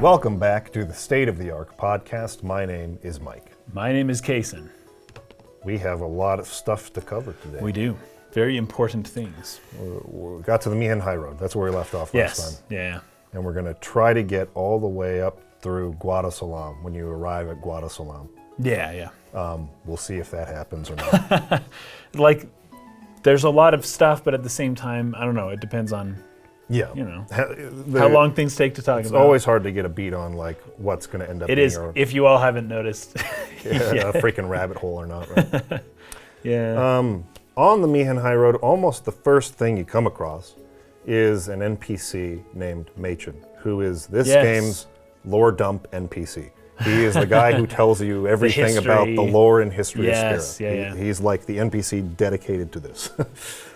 Welcome back to the State of the Ark podcast. My name is Mike. My name is Kason. We have a lot of stuff to cover today. We do. Very important things. We got to the Mi'ihen Highroad. That's where we left off last time. Yeah. And we're going to try to get all the way up through Guadalsalam when you arrive at Guadalsalam. Yeah. We'll see if that happens or not. There's a lot of stuff, but at the same time, I don't know, it depends on, how long things take to talk about. It's always hard to get a beat on, what's going to end up being. It is, if you all haven't noticed. A freaking rabbit hole or not, right? Yeah. On the Mi'ihen Highroad, almost the first thing you come across is an NPC named Machen, who is this game's lore dump NPC. He is the guy who tells you everything about the lore and history of Spira. He's like the NPC dedicated to this.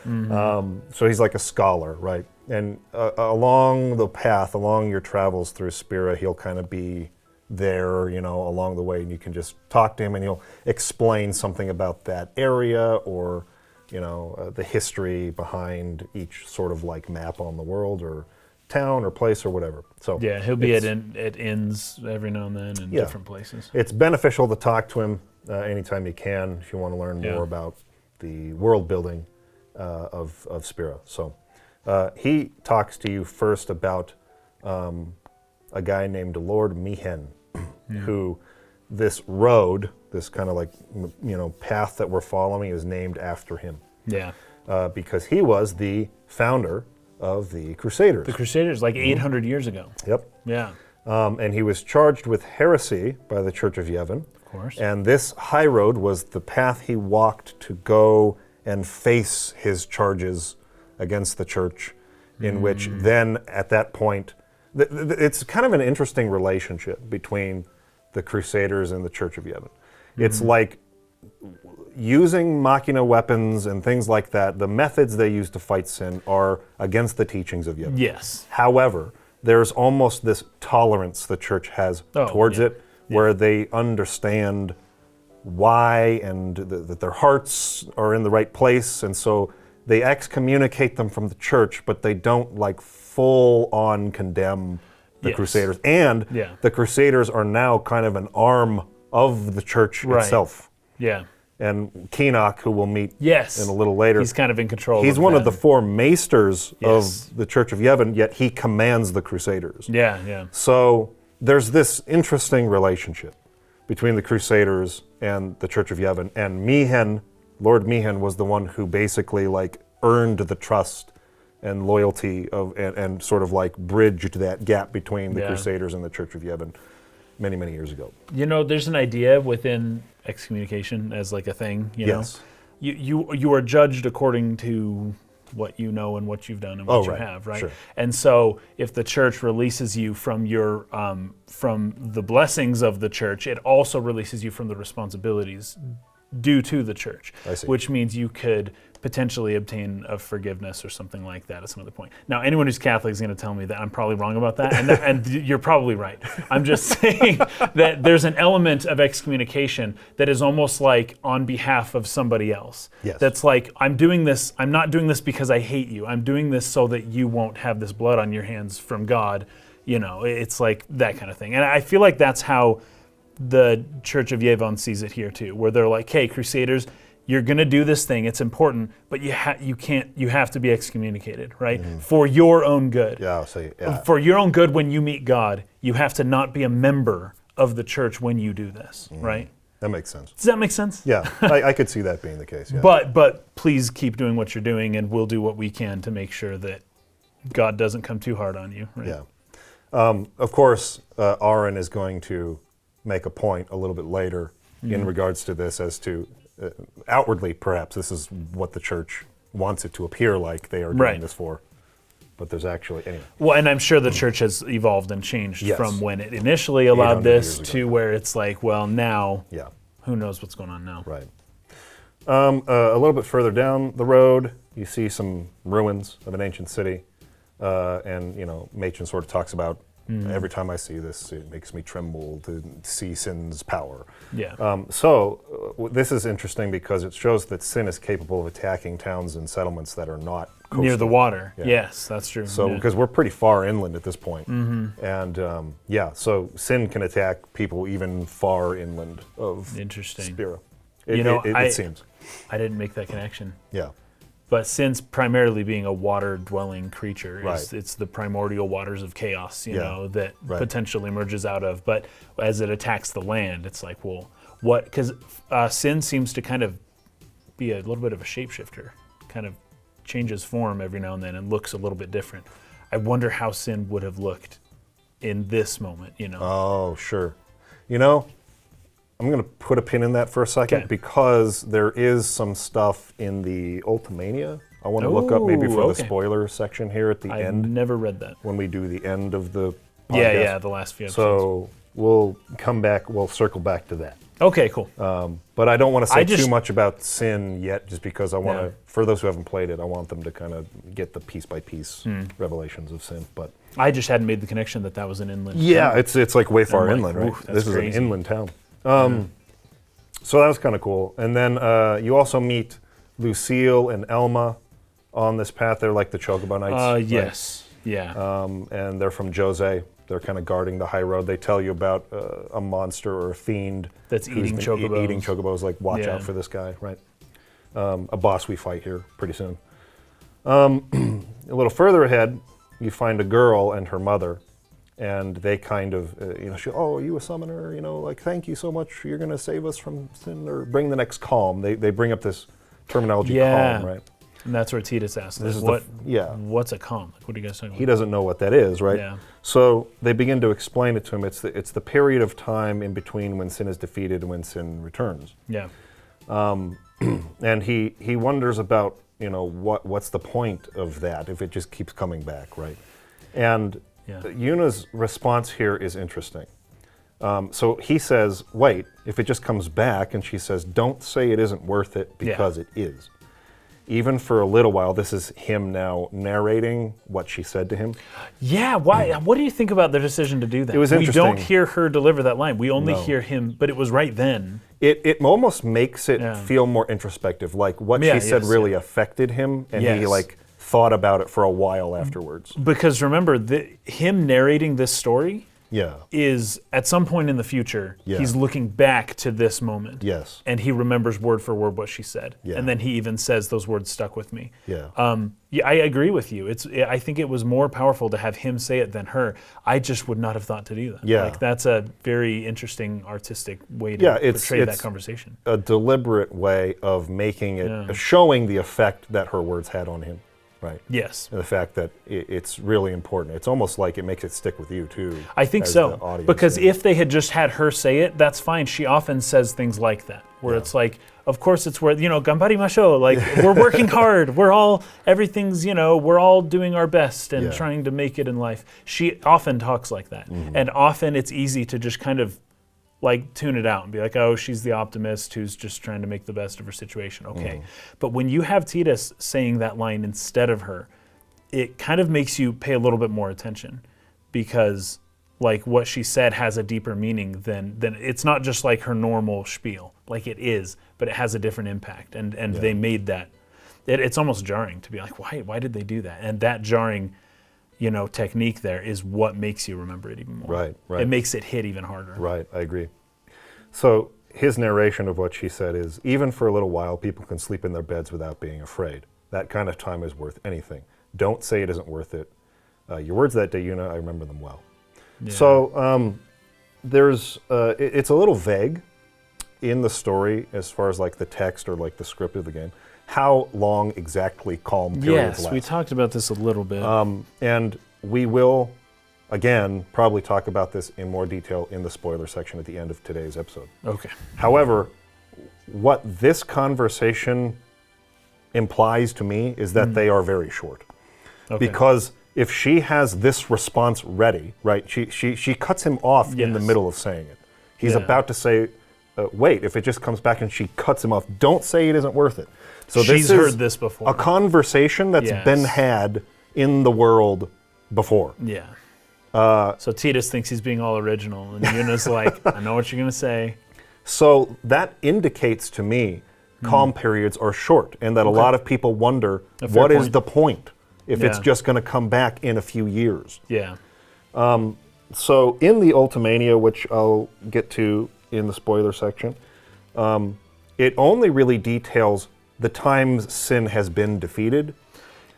So he's like a scholar, right? And along the path, along your travels through Spira, he'll kind of be there, along the way, and you can just talk to him and he'll explain something about that area or, the history behind each sort of map on the world or town or place or whatever. So yeah, he'll be at inns every now and then in different places. It's beneficial to talk to him anytime you can if you want to learn more about the world building of Spira. So he talks to you first about a guy named Lord Mi'ihen, who this road, this kind of path that we're following is named after him. Yeah. Because he was the founder of the Crusaders. The Crusaders, 800 years ago. Yep. Yeah. And he was charged with heresy by the Church of Yevon. Of course. And this high road was the path he walked to go and face his charges against the church, in which then, at that point, it's kind of an interesting relationship between the Crusaders and the Church of Yevon. It's like using machina weapons and things like that. The methods they use to fight sin are against the teachings of Yevon. Yes. However, there's almost this tolerance the church has towards it, where they understand why and that their hearts are in the right place, and so they excommunicate them from the church, but they don't full on condemn the Crusaders. And the Crusaders are now kind of an arm of the church itself. Yeah. And Keenock, who we'll meet in a little later, he's kind of in control. He's one of the four maesters of the Church of Yevon, yet he commands the Crusaders. Yeah. So there's this interesting relationship between the Crusaders and the Church of Yevon. And Mi'ihen, Lord Mi'ihen, was the one who basically earned the trust and loyalty of and sort of bridged that gap between the Crusaders and the Church of Yevon many, many years ago. There's an idea within excommunication as a thing, Yes. You are judged according to what you know and what you've done and what you have, right? Sure. And so if the church releases you from your from the blessings of the church, it also releases you from the responsibilities due to the church. I see. Which means you could potentially obtain a forgiveness or something like that at some other point. Now, anyone who's Catholic is going to tell me that I'm probably wrong about that, and you're probably right. I'm just saying that there's an element of excommunication that is almost on behalf of somebody else. Yes. That's I'm doing this, I'm not doing this because I hate you. I'm doing this so that you won't have this blood on your hands from God. It's that kind of thing. And I feel like that's how the Church of Yevon sees it here too, where they're hey, Crusaders, you're going to do this thing. It's important, but you have to be excommunicated, right? For your own good. For your own good, when you meet God, you have to not be a member of the church when you do this, right? That makes sense. Does that make sense? Yeah, I could see that being the case. Yeah. But please keep doing what you're doing, and we'll do what we can to make sure that God doesn't come too hard on you, right? Yeah. Of course, Aaron is going to make a point a little bit later in regards to this as to outwardly, perhaps, this is what the church wants it to appear like they are doing this for. But there's actually, anyway. Well, and I'm sure the church has evolved and changed from when it initially allowed this to where it's now, who knows what's going on now. Right. A little bit further down the road, you see some ruins of an ancient city. And, Machen sort of talks about Every time I see this, it makes me tremble to see sin's power. Yeah. This is interesting because it shows that sin is capable of attacking towns and settlements that are not coastal. Near the water. Yeah. Yes, that's true. So, because we're pretty far inland at this point. And so sin can attack people even far inland of Interesting. Spira. It seems. I didn't make that connection. Yeah. But since primarily being a water-dwelling creature, Right. it's the primordial waters of chaos, you know, that Right. potentially emerges out of. But as it attacks the land, it's like, well, what? Because sin seems to kind of be a little bit of a shapeshifter, kind of changes form every now and then and looks a little bit different. I wonder how sin would have looked in this moment, you know. Oh, sure. You know, I'm going to put a pin in that for a second because there is some stuff in the Ultimania. I want to look up maybe for the spoiler section here at the end. I've never read that. When we do the end of the podcast. Yeah, the last few episodes. So we'll come back, we'll circle back to that. Okay, cool. But I don't want to say too much about sin yet, just because I want to, for those who haven't played it, I want them to kind of get the piece by piece revelations of sin. But I just hadn't made the connection that was an inland. Yeah, town. it's like way far like, inland, right? oof, that's This is crazy. an inland town. So that was kind of cool. And then you also meet Lucille and Elma on this path. They're like the Chocobo Knights. Yes. Right? Yeah. And they're from Jose. They're kind of guarding the high road. They tell you about a monster or a fiend That's who's eating been chocobos. Eating chocobos, like watch Yeah. out for this guy, right? A boss we fight here pretty soon. A little further ahead, you find a girl and her mother, and they kind of, are you a summoner? Like, thank you so much. You're going to save us from sin or bring the next calm. They bring up this terminology, calm, right? And that's where Tidus asks, This is what's a calm? Like, what are you guys talking about? He doesn't know what that is, right? Yeah. So they begin to explain it to him. It's the period of time in between when sin is defeated and when sin returns. Yeah. And he wonders about, what's the point of that if it just keeps coming back, right? And Yuna's response here is interesting. So he says, wait, if it just comes back, and she says, don't say it isn't worth it because it is. Even for a little while, this is him now narrating what she said to him. Yeah, why? What do you think about their decision to do that? It was interesting. We don't hear her deliver that line. We only hear him, but it was right then. It almost makes it feel more introspective, like what she said really affected him, and he thought about it for a while afterwards. Because remember, him narrating this story Yeah. is at some point in the future, Yeah. he's looking back to this moment. Yes. And he remembers word for word what she said. Yeah. And then he even says those words stuck with me. Yeah. I agree with you. I think it was more powerful to have him say it than her. I just would not have thought to do that. Yeah. Like, that's a very interesting artistic way to portray that conversation. A deliberate way of making it, showing the effect that her words had on him. Right. Yes. And the fact that it's really important. It's almost like it makes it stick with you too. I think so. Because if they had just had her say it, that's fine. She often says things like that, where it's like, of course it's where, ganbarimasho, like we're working hard. We're all doing our best and trying to make it in life. She often talks like that. Mm-hmm. And often it's easy to just kind of like tune it out and be like, oh, she's the optimist who's just trying to make the best of her situation. Okay. But when you have Tidus saying that line instead of her, it kind of makes you pay a little bit more attention, because like what she said has a deeper meaning than it's not just like her normal spiel. Like it is, but it has a different impact. And they made that. It's almost jarring to be like, why did they do that? And that jarring technique there is what makes you remember it even more. Right. It makes it hit even harder. Right, I agree. So his narration of what she said is, even for a little while, people can sleep in their beds without being afraid. That kind of time is worth anything. Don't say it isn't worth it. Your words that day, Yuna, I remember them well. Yeah. So it's a little vague in the story as far as like the text or like the script of the game, how long exactly calm periods last. Yes, we talked about this a little bit. And we will, again, probably talk about this in more detail in the spoiler section at the end of today's episode. Okay. However, what this conversation implies to me is that they are very short. Okay. Because if she has this response ready, right, she cuts him off in the middle of saying it. He's about to say, wait, if it just comes back, and she cuts him off, don't say it isn't worth it. So she's heard this before. A conversation that's been had in the world before. Yeah. So Tidus thinks he's being all original, and Yuna's like, I know what you're going to say. So that indicates to me calm periods are short, and that a lot of people wonder, what is the point if it's just going to come back in a few years? Yeah. So in the Ultimania, which I'll get to in the spoiler section, it only really details the times Sin has been defeated.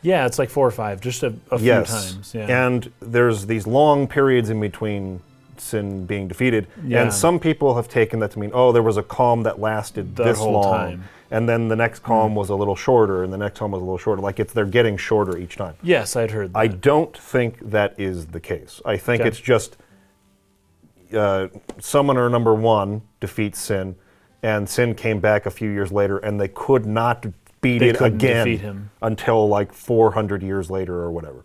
Yeah, it's like 4 or 5, just a few times. Yeah. And there's these long periods in between Sin being defeated. Yeah. And some people have taken that to mean, there was a calm that lasted this whole long. time. And then the next calm was a little shorter, and the next calm was a little shorter. Like they're getting shorter each time. Yes, I'd heard that. I don't think that is the case. I think it's just Summoner number 1 defeats Sin, and Sin came back a few years later, and they could not beat it again until like 400 years later or whatever.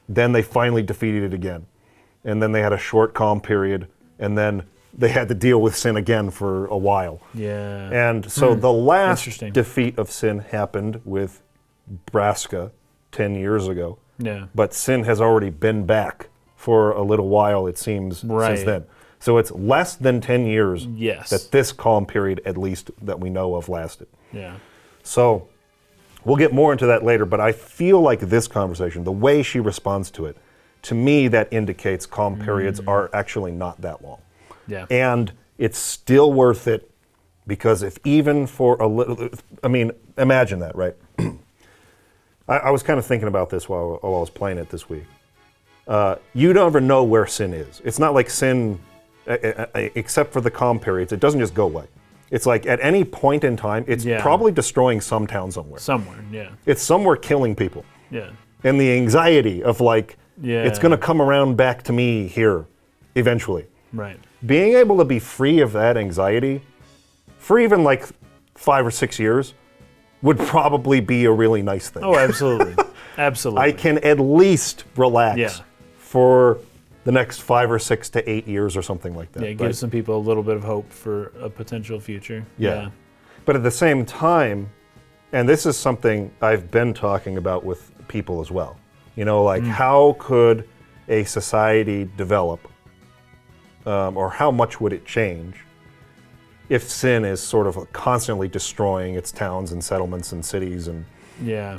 Then they finally defeated it again. And then they had a short calm period, and then they had to deal with Sin again for a while. Yeah. And so the last defeat of Sin happened with Braska 10 years ago. Yeah. But Sin has already been back for a little while, it seems, since then. So it's less than 10 years that this calm period, at least that we know of, lasted. Yeah. So we'll get more into that later, but I feel like this conversation, the way she responds to it, to me that indicates calm periods are actually not that long. Yeah. And it's still worth it, because if even for a little, I mean, imagine that, right? I was kind of thinking about this while I was playing it this week. You don't ever know where Sin is. It's not like Sin, except for the calm periods, it doesn't just go away. It's like at any point in time, it's probably destroying some town somewhere. Somewhere, yeah. It's somewhere killing people. Yeah. And the anxiety of like, it's going to come around back to me here eventually. Right. Being able to be free of that anxiety for even like 5 or 6 years would probably be a really nice thing. Oh, absolutely. Absolutely. I can at least relax for the next 5 or 6 to 8 years or something like that. Yeah, it gives some people a little bit of hope for a potential future. Yeah. But at the same time, and this is something I've been talking about with people as well, you know, like how could a society develop, or how much would it change if Sin is sort of constantly destroying its towns and settlements and cities and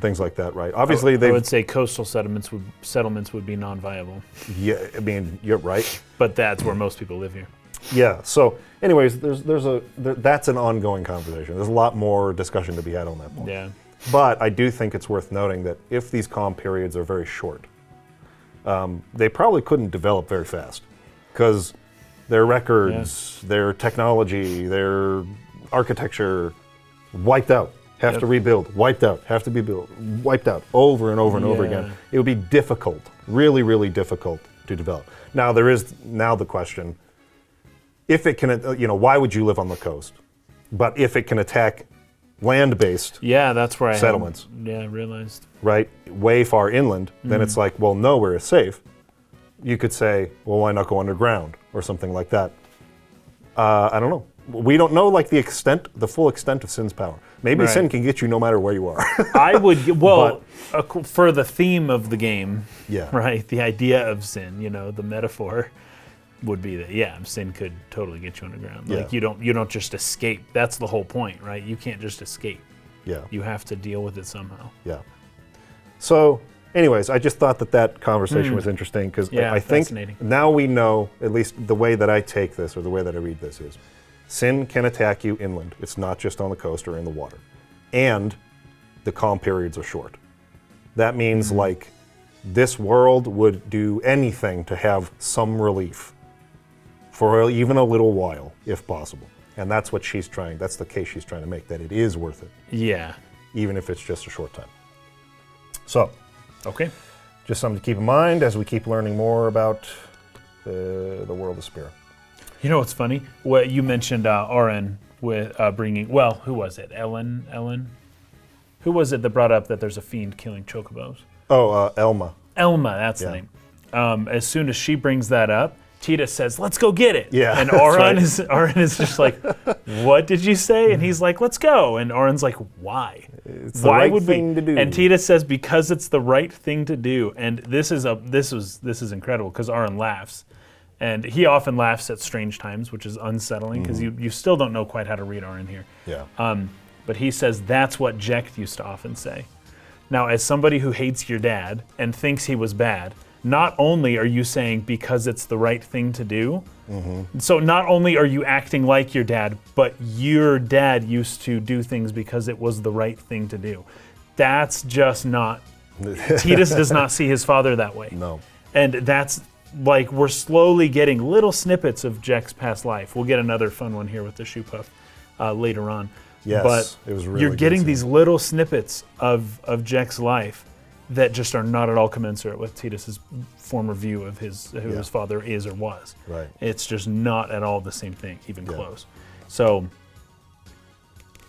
things like that, right? Obviously, I would say coastal settlements would be non-viable. Yeah, I mean, you're right. But that's where most people live here. Yeah. So, anyways, that's an ongoing conversation. There's a lot more discussion to be had on that point. Yeah. But I do think it's worth noting that if these calm periods are very short, they probably couldn't develop very fast, because their records, their technology, their architecture, wiped out. Have to rebuild, wiped out, have to be built, wiped out, over and over and over again. It would be difficult, really, really difficult to develop. Now, there is now the question, if it can, why would you live on the coast? But if it can attack land-based that's where settlements, I realized. Right, way far inland, then it's like, well, nowhere is safe. You could say, well, why not go underground or something like that? I don't know. We don't know like the full extent of Sin's power. Maybe Sin can get you no matter where you are. I would, for the theme of the game, right, the idea of Sin, the metaphor would be that, Sin could totally get you underground. Like you don't just escape. That's the whole point, right? You can't just escape. Yeah. You have to deal with it somehow. Yeah. So, anyways, I just thought that conversation was interesting, because I think now we know, at least the way that I take this, or the way that I read this is, Sin can attack you inland. It's not just on the coast or in the water. And the calm periods are short. That means like this world would do anything to have some relief for even a little while, if possible. And that's what that's the case she's trying to make, that it is worth it. Yeah. Even if it's just a short time. So, okay. Just something to keep in mind as we keep learning more about the world of Spira. You know what's funny? What you mentioned Oren with bringing, who was it? Ellen? Who was it that brought up that there's a fiend killing chocobos? Oh, Elma. Elma, that's the name. As soon as she brings that up, Tidus says, "Let's go get it." Yeah, and Oren is just like, "What did you say?" And he's like, "Let's go." And Oren's like, "Why?" It's the right thing to do. And Tidus says because it's the right thing to do. And this is incredible because Aaron laughs. And he often laughs at strange times, which is unsettling because you still don't know quite how to read Aaron here. Yeah. But he says that's what Jecht used to often say. Now, as somebody who hates your dad and thinks he was bad, not only are you saying because it's the right thing to do, so not only are you acting like your dad, but your dad used to do things because it was the right thing to do. That's just not, Tidus does not see his father that way. No. And that's like, we're slowly getting little snippets of Jecht's past life. We'll get another fun one here with the shoe puff later on. Yes, but it was really you're getting good these little snippets of Jecht's life that just are not at all commensurate with Tidus's former view of who his father is or was. Right. It's just not at all the same thing, even close. So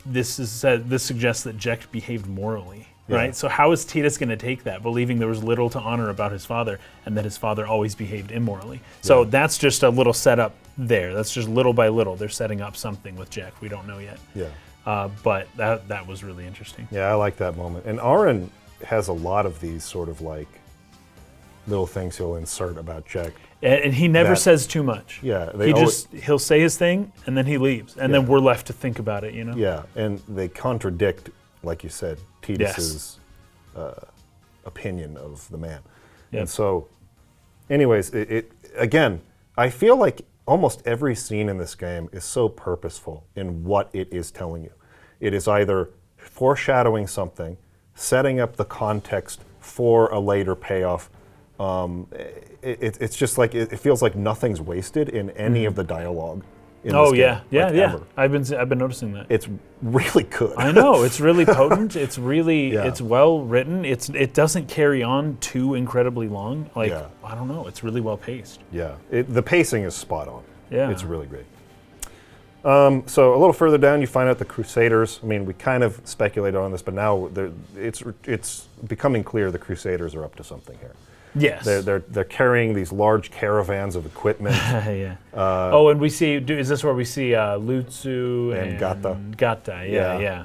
this suggests that Jecht behaved morally, right? So how is Tidus going to take that, believing there was little to honor about his father and that his father always behaved immorally? So that's just a little setup there. That's just little by little. They're setting up something with Jecht. We don't know yet. Yeah. But that was really interesting. Yeah, I like that moment. And Aaron has a lot of these sort of like little things he'll insert about Jecht. And he never says too much. Yeah. He'll say his thing and then he leaves. And then we're left to think about it, you know? Yeah, and they contradict, like you said, Tidus's opinion of the man. Yep. And so, anyways, again, I feel like almost every scene in this game is so purposeful in what it is telling you. It is either foreshadowing something, setting up the context for a later payoff. It's just like it feels like nothing's wasted in any of the dialogue. In this game, ever. I've been noticing that. It's really good. I know, it's really potent. It's really it's well written. It doesn't carry on too incredibly long. I don't know. It's really well paced. Yeah, the pacing is spot on. Yeah, it's really great. So a little further down, you find out the Crusaders. I mean, we kind of speculated on this, but now it's becoming clear the Crusaders are up to something here. Yes, they're carrying these large caravans of equipment. Yeah. And we see. Is this where we see Lutzu and Gata? Gata. Yeah.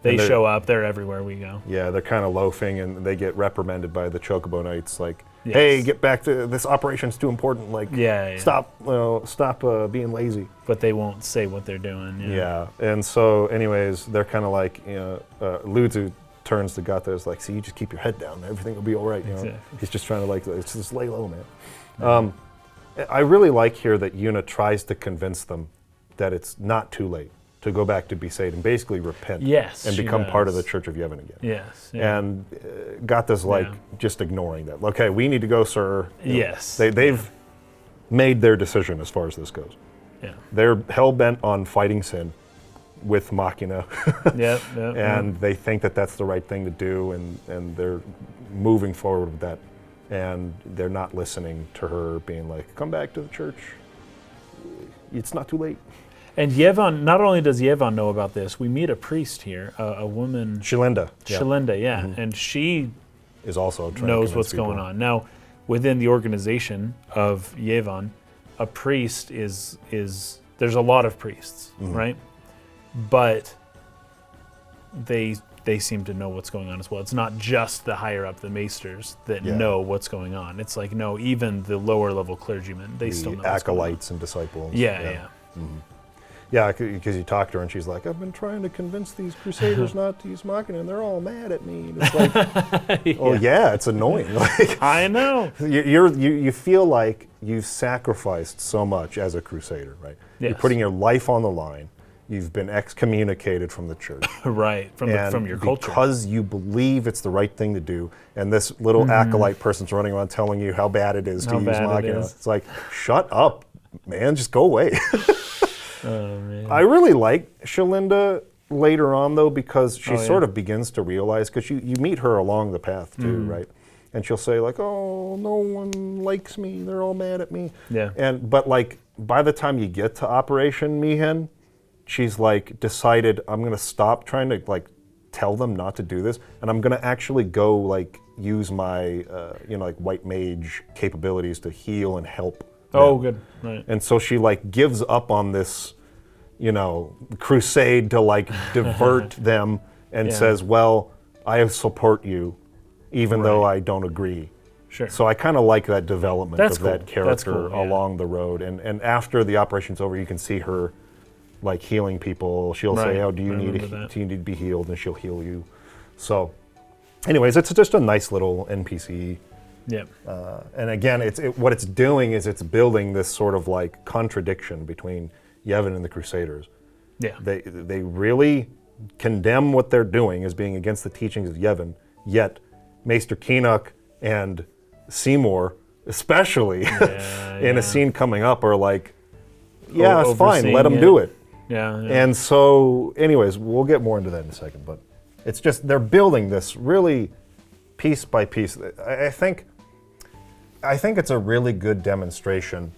They show up. They're everywhere we go. Yeah, they're kind of loafing, and they get reprimanded by the Chocobo Knights. Like, hey, get back to this operation's too important. Like, stop being lazy. But they won't say what they're doing. Yeah, and so, anyways, they're kind of like, Lutzu turns to Gata, is like, see, you just keep your head down, everything will be all right. You know? Exactly. He's just trying to just lay low, man. I really like here that Yuna tries to convince them that it's not too late to go back to Besaid and basically repent and become part of the Church of Yevon again. Yes. Yeah. And Gata's just ignoring that. Okay, we need to go, sir. Yes. They've made their decision as far as this goes. Yeah. They're hell-bent on fighting sin with Machina. And they think that that's the right thing to do, and they're moving forward with that. And they're not listening to her being like, come back to the church. It's not too late. And Yevon, not only does Yevon know about this, we meet a priest here, a woman. Shalenda. And she is also knows what's going on. Now, within the organization of Yevon, a priest is there's a lot of priests, right? But they seem to know what's going on as well. It's not just the higher up, the maesters, that know what's going on. It's like, no, even the lower level clergymen, they still know what's going on. Acolytes and disciples. Yeah. Yeah, because you talk to her and she's like, I've been trying to convince these Crusaders not to use Machina, and they're all mad at me. And it's like, it's annoying. Like, I know. You feel like you've sacrificed so much as a Crusader, right? Yes. You're putting your life on the line. You've been excommunicated from the church. Right, from your culture. Because you believe it's the right thing to do, and this little acolyte person's running around telling you how bad it is to use Machina. It's like, shut up, man, just go away. Oh, man. I really like Shalenda later on, though, because she sort of begins to realize, because you meet her along the path, too, right? And she'll say, like, oh, no one likes me, they're all mad at me. Yeah. But, like, by the time you get to Operation Mi'ihen, she's, like, decided, I'm going to stop trying to, like, tell them not to do this, and I'm going to actually go, like, use my, like, white mage capabilities to heal and help. Oh, good. Right. And so she like gives up on this, crusade to like divert them and says, well, I support you, even though I don't agree. Sure. So I kind of like that development that character cool, along the road. And after the operation's over, you can see her like healing people. She'll say, oh, do you need to be healed? And she'll heal you. So anyways, it's just a nice little NPC. Yep. And again, what it's doing is it's building this sort of like contradiction between Yevon and the Crusaders. Yeah. They really condemn what they're doing as being against the teachings of Yevon, yet Maester Keenock and Seymour, especially in a scene coming up, are like, yeah, it's fine, let them do it. Yeah. And so, anyways, we'll get more into that in a second, but it's just, they're building this really piece by piece. I think it's a really good demonstration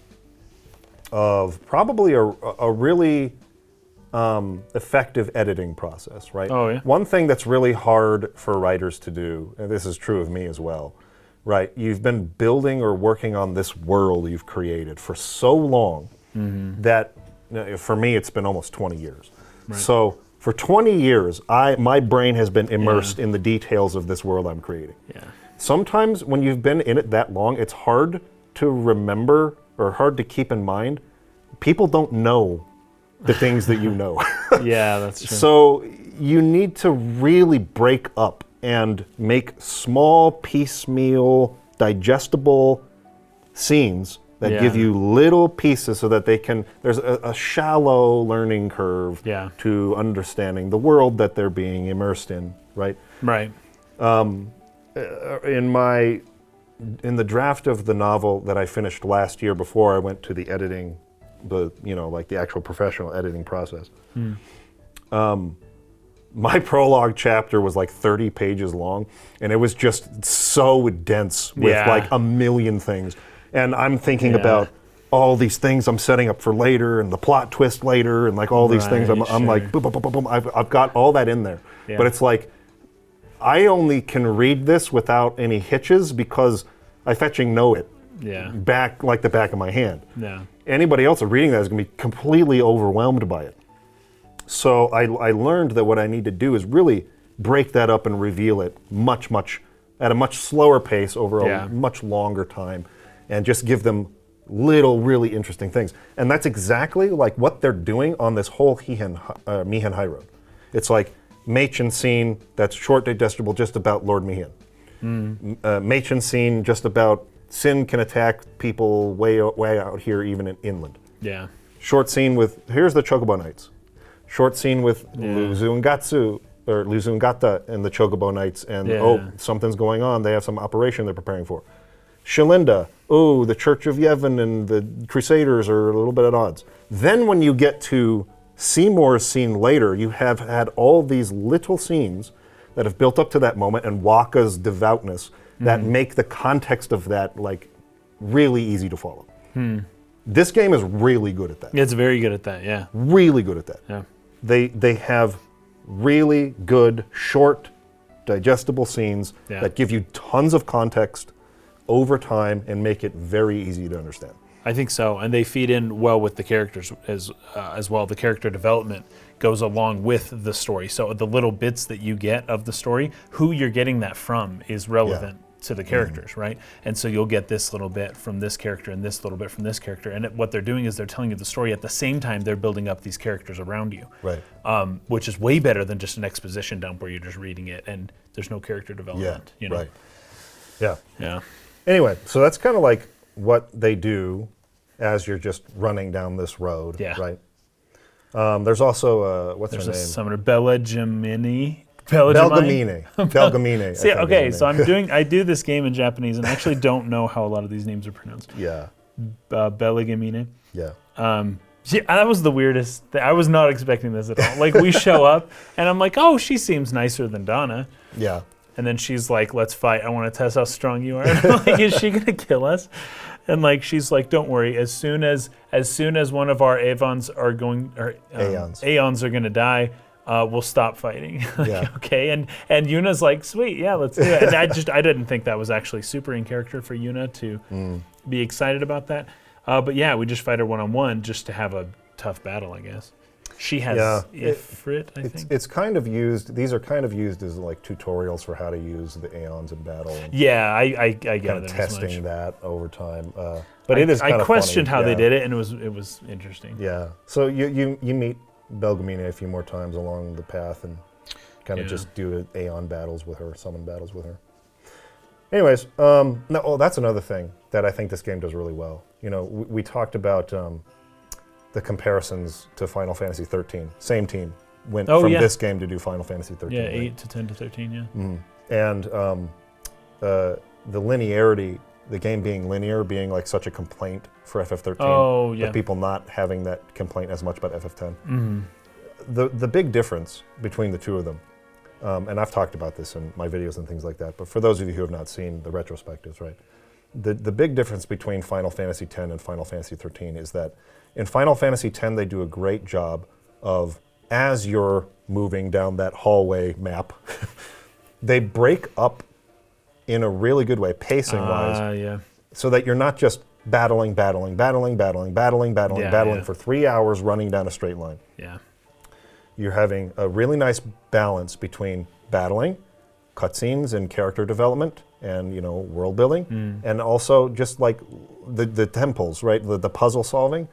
of probably a really effective editing process, right? Oh, yeah. One thing that's really hard for writers to do, and this is true of me as well, right? You've been building or working on this world you've created for so long that, for me, it's been almost 20 years. Right. So for 20 years, my brain has been immersed in the details of this world I'm creating. Yeah. Sometimes when you've been in it that long, it's hard to remember or hard to keep in mind. People don't know the things that you know. Yeah, that's true. So you need to really break up and make small, piecemeal, digestible scenes that give you little pieces so that there's a shallow learning curve to understanding the world that they're being immersed in, right? Right. In the draft of the novel that I finished last year before I went to the editing, the actual professional editing process, my prologue chapter was like 30 pages long, and it was just so dense with like a million things. And I'm thinking about all these things I'm setting up for later, and the plot twist later, and like all these things. I'm like, boom, boom, boom, boom, boom. I've got all that in there. Yeah. But it's like, I only can read this without any hitches because I fetching know it back like the back of my hand. Yeah. Anybody else reading that is going to be completely overwhelmed by it. So I learned that what I need to do is really break that up and reveal it at a much slower pace over a much longer time, and just give them little really interesting things. And that's exactly like what they're doing on this whole Mi'ihen Highroad. It's like Machen scene that's short, digestible, just about Lord Mi'ihen. Machen scene just about Sin can attack people way out here, even in inland. Yeah. Short scene with, here's the Chocobo Knights. Short scene with Luzu and Gata and the Chocobo Knights, and something's going on. They have some operation they're preparing for. Shalinda, the Church of Yevon and the Crusaders are a little bit at odds. Then when you get to Seymour's scene later, you have had all these little scenes that have built up to that moment, and Waka's devoutness that make the context of that like really easy to follow. This game is really good at that. It's very good at that, yeah. Really good at that. Yeah. They have really good, short, digestible scenes that give you tons of context over time and make it very easy to understand. I think so, and they feed in well with the characters as well. The character development goes along with the story. So the little bits that you get of the story, who you're getting that from is relevant to the characters, right? And so you'll get this little bit from this character and this little bit from this character. And what they're doing is they're telling you the story at the same time they're building up these characters around you. Right. Which is way better than just an exposition dump where you're just reading it and there's no character development. Yeah, you know? right. Yeah. Yeah. Anyway, so that's kind of like what they do as you're just running down this road, right? There's also, what's her name? There's a summoner, Belgemini. Belgemini. See, okay, so I do this game in Japanese and I actually don't know how a lot of these names are pronounced. Yeah. Belgemini. Yeah. That was the weirdest thing. I was not expecting this at all. Like, we show up and I'm like, oh, she seems nicer than Donna. Yeah. And then she's like, let's fight. I want to test how strong you are. And I'm like, is she going to kill us? And like, she's like, don't worry. As soon as one of our Aeons are going, or Aeons are going to die, we'll stop fighting. Like, okay. And Yuna's like, sweet, yeah, let's do it. And I didn't think that was actually super in character for Yuna to be excited about that. But yeah, we just fight her one-on-one just to have a tough battle, I guess. She has Ifrit, I think. It's kind of used. These are kind of used as like tutorials for how to use the Aeons in battle. And yeah, I gather kind of as testing much. that over time. But it is kind I of questioned funny. how they did it, and it was interesting. Yeah. So you meet Belgamina a few more times along the path and kind of just do Aeon battles with her, summon battles with her. Anyways, that's another thing that I think this game does really well. You know, we talked about the comparisons to Final Fantasy 13. Same team went from this game to do Final Fantasy 13. Yeah, right? 8 to 10 to 13, yeah. And the linearity, the game being linear, being like such a complaint for FF13. Oh, yeah. But people not having that complaint as much about FF10. The big difference between the two of them, and I've talked about this in my videos and things like that, but for those of you who have not seen the retrospectives, right? The big difference between Final Fantasy X and Final Fantasy 13 is that in Final Fantasy X, they do a great job of, as you're moving down that hallway map, they break up in a really good way, pacing-wise, so that you're not just battling for 3 hours running down a straight line. Yeah. You're having a really nice balance between battling, cutscenes and character development, and world building, and also just like the temples, right? The puzzle solving,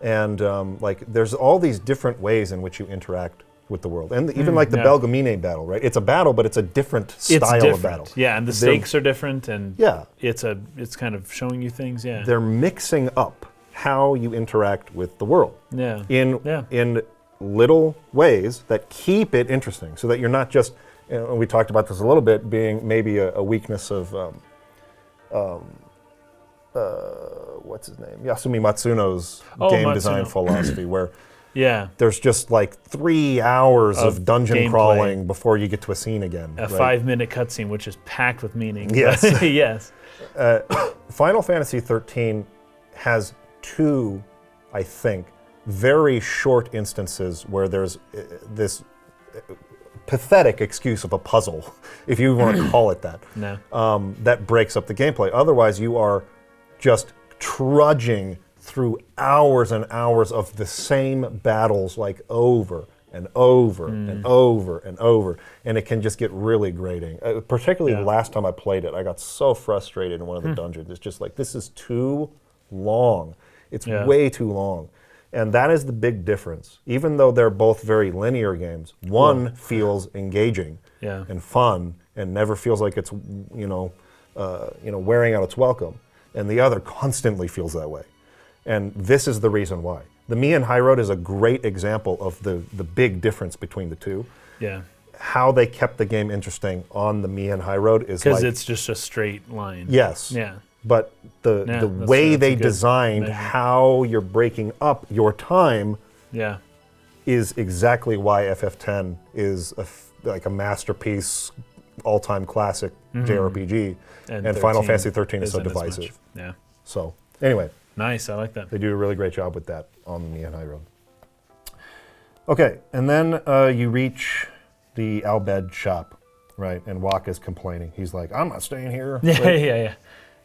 and like there's all these different ways in which you interact with the world, and even like the Belgamine battle, right? It's a battle, but it's a different style of battle. Yeah, and the stakes are different, and it's kind of showing you things. Yeah, they're mixing up how you interact with the world. Yeah, in little ways that keep it interesting, so that you're not just. We talked about this a little bit, being maybe a weakness of what's his name? Yasumi Matsuno's game design philosophy, where there's just like 3 hours of dungeon gameplay crawling before you get to a scene again. A 5-minute cutscene, which is packed with meaning. Yes. Yes. Final Fantasy 13 has two, I think, very short instances where there's this pathetic excuse of a puzzle, if you want to call it that, that breaks up the gameplay. Otherwise, you are just trudging through hours and hours of the same battles, like over and over and over and over, and it can just get really grating. Particularly the last time I played it, I got so frustrated in one of the dungeons. It's just like, this is too long. It's way too long. And that is the big difference. Even though they're both very linear games, one feels engaging and fun and never feels like it's wearing out its welcome, and the other constantly feels that way. And this is the reason why. The Mi'ihen Highroad is a great example of the big difference between the two. Yeah. How they kept the game interesting on the Mi'ihen Highroad is because it's just a straight line. Yes. Yeah. But the way they designed how you're breaking up your time is exactly why FF10 is like a masterpiece, all-time classic JRPG, and Final Fantasy 13 is so divisive. Yeah. So anyway. Nice, I like that. They do a really great job with that on the Mi'ihen Highroad. Okay, and then you reach the Albed shop, right? And Wak is complaining. He's like, I'm not staying here. Yeah.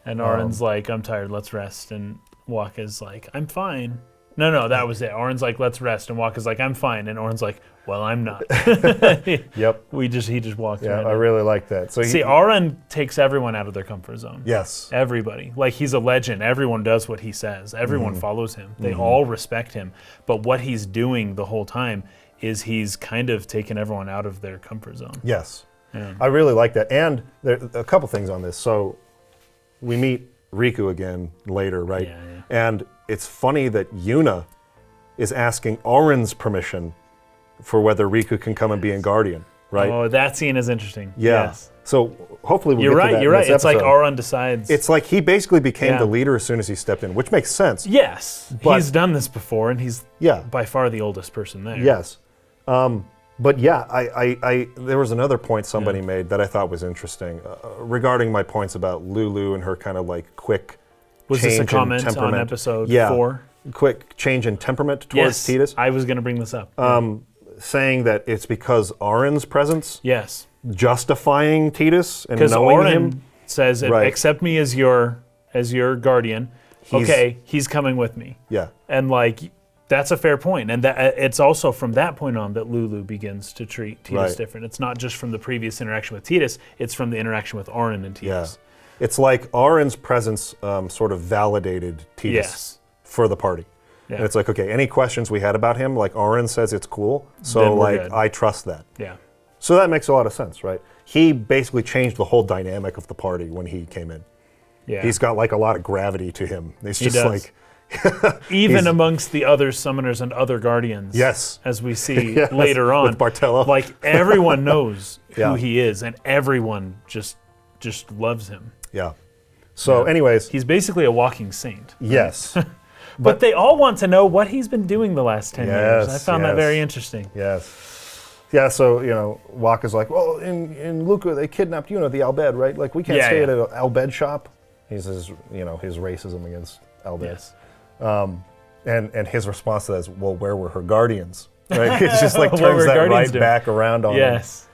And Auron's like, I'm tired, let's rest. And Waka's like, I'm fine. No, that was it. Auron's like, let's rest. And Waka's like, I'm fine. And Auron's like, well, I'm not. Yep. He just walked right I really like that. So see, Auron takes everyone out of their comfort zone. Yes. Everybody. Like, he's a legend. Everyone does what he says. Everyone follows him. They all respect him. But what he's doing the whole time is he's kind of taking everyone out of their comfort zone. Yes. Yeah. I really like that. And there are a couple things on this. So we meet Riku again later, right? Yeah. And it's funny that Yuna is asking Auron's permission for whether Riku can come and be in Guardian, right? Oh, that scene is interesting. Yeah. Yes. So hopefully we'll You're get right, to that you're in right. this It's like episode. Auron decides. It's like he basically became the leader as soon as he stepped in, which makes sense. Yes. But he's done this before, and he's by far the oldest person there. Yes. But yeah, I there was another point somebody made that I thought was interesting regarding my points about Lulu and her kind of like quick Was change this a comment in temperament. on episode 4? Quick change in temperament towards Tidus. I was going to bring this up. Saying that it's because Auron's presence justifying Tidus and knowing him. Because Auron says, accept me as your guardian. He's coming with me. Yeah. And like, That's a fair point, and that it's also from that point on that Lulu begins to treat Tidus Right. different. It's not just from the previous interaction with Tidus; it's from the interaction with Auron and Tidus. Yeah. It's like Auron's presence sort of validated Tidus Yes. for the party. Yeah. And it's like, okay, any questions we had about him, like Auron says it's cool, Then so we're like good. I trust that. Yeah. So that makes a lot of sense, right? He basically changed the whole dynamic of the party when he came in. Yeah. He's got like a lot of gravity to him. It's just does. like Even he's- amongst the other summoners and other guardians. Yes. As we see Yes, later on. with Bartello. Like everyone knows who Yeah. he is, and everyone just loves him. Yeah. So anyways, He's basically a walking saint. yes. But they all want to know what he's been doing the last 10 years. I Yes, found that yes. very interesting. Yes. Yeah, so, Waka's like, well, in Luca, they kidnapped Yuna, the Albed, right? Like, we can't Yeah, stay yeah. at an Albed shop. He says, his racism against Albed. Yes. And his response to that is, well, where were her guardians? Right? It's just like What turns were that guardians right doing? back around on him. Yes.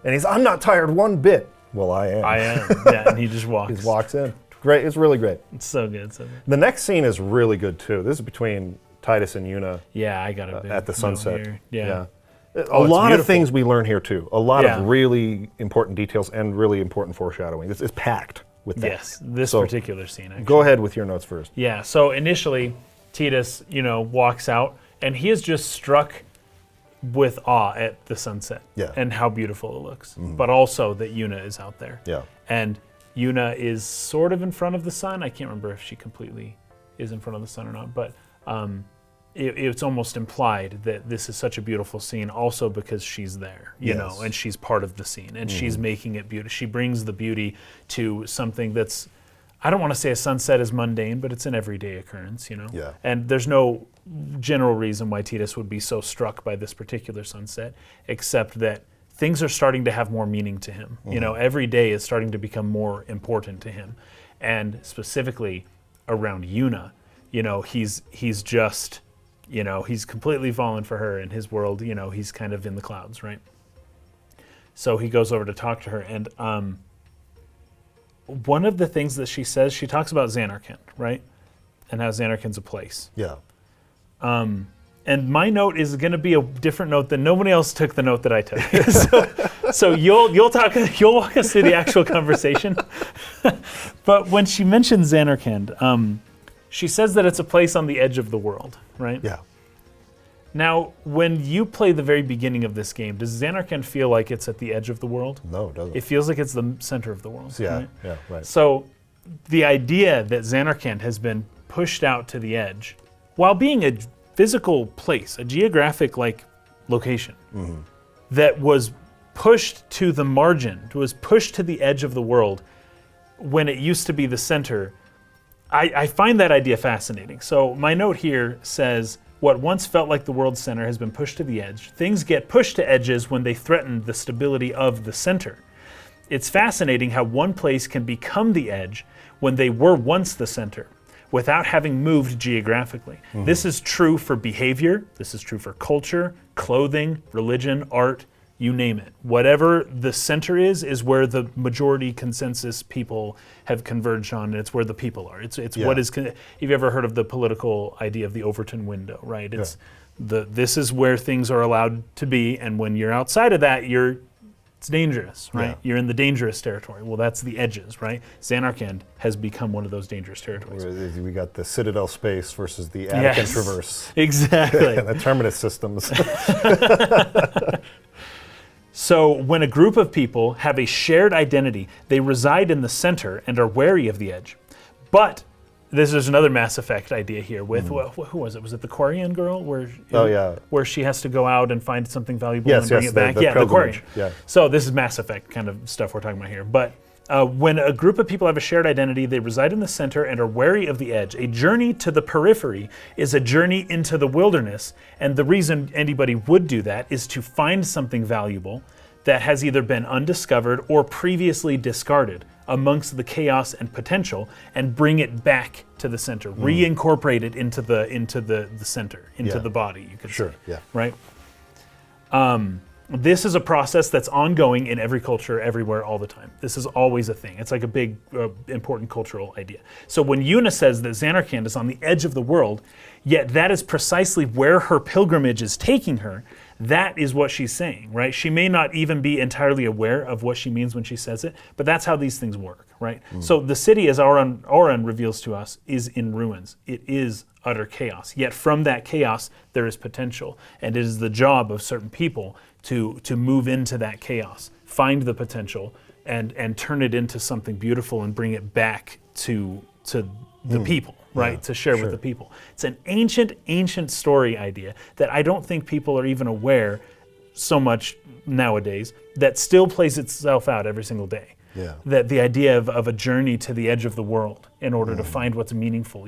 And he's, I'm not tired one bit. Well, I am. I am. Yeah, and he just walks. He just walks in. Great. It's really great. It's so good. So good. The next scene is really good, too. This is between Tidus and Yuna Yeah, I got a big at the note sunset. here. Yeah. A it's lot of beautiful. things we learn here, too. A lot Yeah. of really important details and really important foreshadowing. It's packed with that. Yes, this So, particular scene, actually. Go ahead with your notes first. Yeah, so initially, Tidus, walks out, and he is just struck with awe at the sunset Yeah. and how beautiful it looks, but also that Yuna is out there. Yeah. And Yuna is sort of in front of the sun. I can't remember if she completely is in front of the sun or not, but it's almost implied that this is such a beautiful scene also because she's there, you know, Yes. and she's part of the scene, and she's making it beautiful. She brings the beauty to something that's, I don't want to say a sunset is mundane, but it's an everyday occurrence, Yeah. And there's no general reason why Tidus would be so struck by this particular sunset, except that things are starting to have more meaning to him. Every day is starting to become more important to him. And specifically around Yuna, he's just, he's completely fallen for her in his world. He's kind of in the clouds, right? So he goes over to talk to her, and one of the things that she says, she talks about Zanarkand, right? And how Zanarkand's a place. Yeah. And my note is going to be a different note than nobody else took the note that I took. so you'll walk us through the actual conversation. But when she mentions Zanarkand, she says that it's a place on the edge of the world, right? Yeah. Now, when you play the very beginning of this game, does Zanarkand feel like it's at the edge of the world? No, it doesn't. It feels like it's the center of the world. Yeah. Right? Yeah. Right. So the idea that Zanarkand has been pushed out to the edge, while being a physical place, a geographic location, that was pushed to the margin, was pushed to the edge of the world when it used to be the center, I find that idea fascinating. So my note here says, what once felt like the world's center has been pushed to the edge. Things get pushed to edges when they threaten the stability of the center. It's fascinating how one place can become the edge when they were once the center, without having moved geographically. This is true for behavior, this is true for culture, clothing, religion, art, you name it. Whatever the center is where the majority consensus people have converged on, and it's where the people are. It's what is, have you ever heard of the political idea of the Overton window, right? It's this is where things are allowed to be, and when you're outside of that, it's dangerous, right? Yeah. You're in the dangerous territory. Well, that's the edges, right? Zanarkand has become one of those dangerous territories. We got the Citadel space versus the Attic Yes. Traverse. Exactly. And the Terminus systems. So when a group of people have a shared identity, they reside in the center and are wary of the edge. But this is another Mass Effect idea here with, who was it? Was it the Quarian girl? Where she has to go out and find something valuable and bring it back? The The Quarian. pilgrimage. Yeah. So this is Mass Effect kind of stuff we're talking about here. But when a group of people have a shared identity, they reside in the center and are wary of the edge. A journey to the periphery is a journey into the wilderness, and the reason anybody would do that is to find something valuable that has either been undiscovered or previously discarded amongst the chaos and potential, and bring it back to the center, reincorporate it into the center, into the body, you could say. Yeah. Right? this is a process that's ongoing in every culture, everywhere, all the time. This is always a thing. It's like a big, important cultural idea. So when Yuna says that Zanarkand is on the edge of the world, yet that is precisely where her pilgrimage is taking her, that is what she's saying, right? She may not even be entirely aware of what she means when she says it, but that's how these things work, right? So the city, as Auron reveals to us, is in ruins. It is utter chaos. Yet from that chaos, there is potential. And it is the job of certain people to move into that chaos, find the potential, and turn it into something beautiful and bring it back to the people, right? To share with the people. It's an ancient story idea that I don't think people are even aware so much nowadays, that still plays itself out every single day. Yeah. That the idea of a journey to the edge of the world in order to find what's meaningful,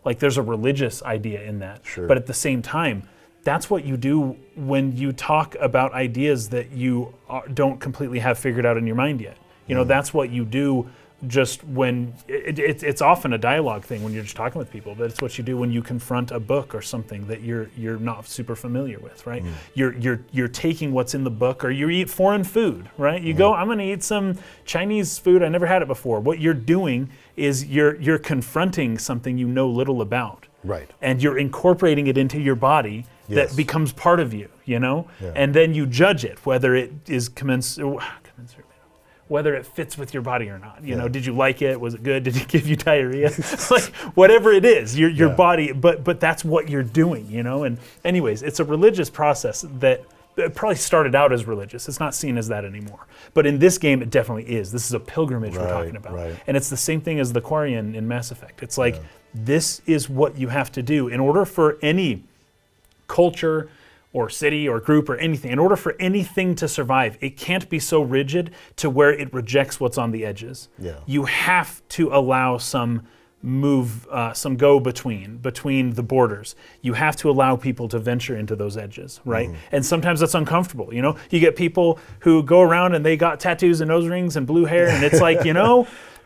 Like there's a religious idea in that. Sure. But at the same time, that's what you do when you talk about ideas that you don't completely have figured out in your mind yet. That's what you do just when it's often a dialogue thing when you're just talking with people, but it's what you do when you confront a book or something that you're not super familiar with, right? You're taking what's in the book, or you eat foreign food, right? You go, I'm going to eat some Chinese food, I never had it before. What you're doing is you're confronting something you know little about, right? And you're incorporating it into your body. That becomes part of you, and then you judge it whether it is commensurate. Whether it fits with your body or not. Did you like it? Was it good? Did it give you diarrhea? Like whatever it is, your body, but that's what you're doing, And anyways, it's a religious process that probably started out as religious. It's not seen as that anymore. But in this game, it definitely is. This is a pilgrimage we're talking about. Right. And it's the same thing as the Quarian in Mass Effect. It's like, this is what you have to do in order for any culture or city or group or anything, in order for anything to survive, it can't be so rigid to where it rejects what's on the edges. Yeah. You have to allow some some go between the borders. You have to allow people to venture into those edges, right? And sometimes that's uncomfortable, You get people who go around and they got tattoos and nose rings and blue hair, and it's like,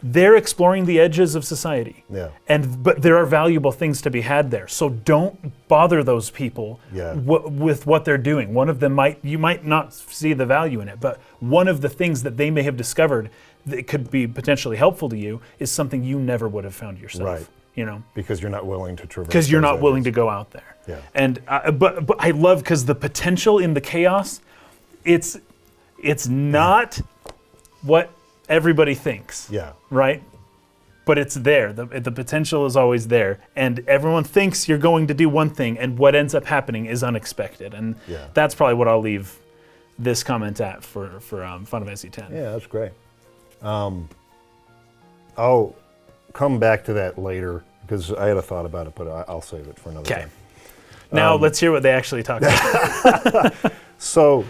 they're exploring the edges of society. Yeah. But there are valuable things to be had there. So don't bother those people with what they're doing. One of them you might not see the value in it, but one of the things that they may have discovered that could be potentially helpful to you is something you never would have found yourself. Right. Because you're not willing to traverse. Because you're not willing to go out there. Yeah. And but I love, because the potential in the chaos, it's not what everybody thinks. Yeah. Right? But it's there. The potential is always there. And everyone thinks you're going to do one thing, and what ends up happening is unexpected. And that's probably what I'll leave this comment at for Final Fantasy X. Yeah, that's great. I'll come back to that later, because I had a thought about it, but I'll save it for another time. Now let's hear what they actually talk about. So,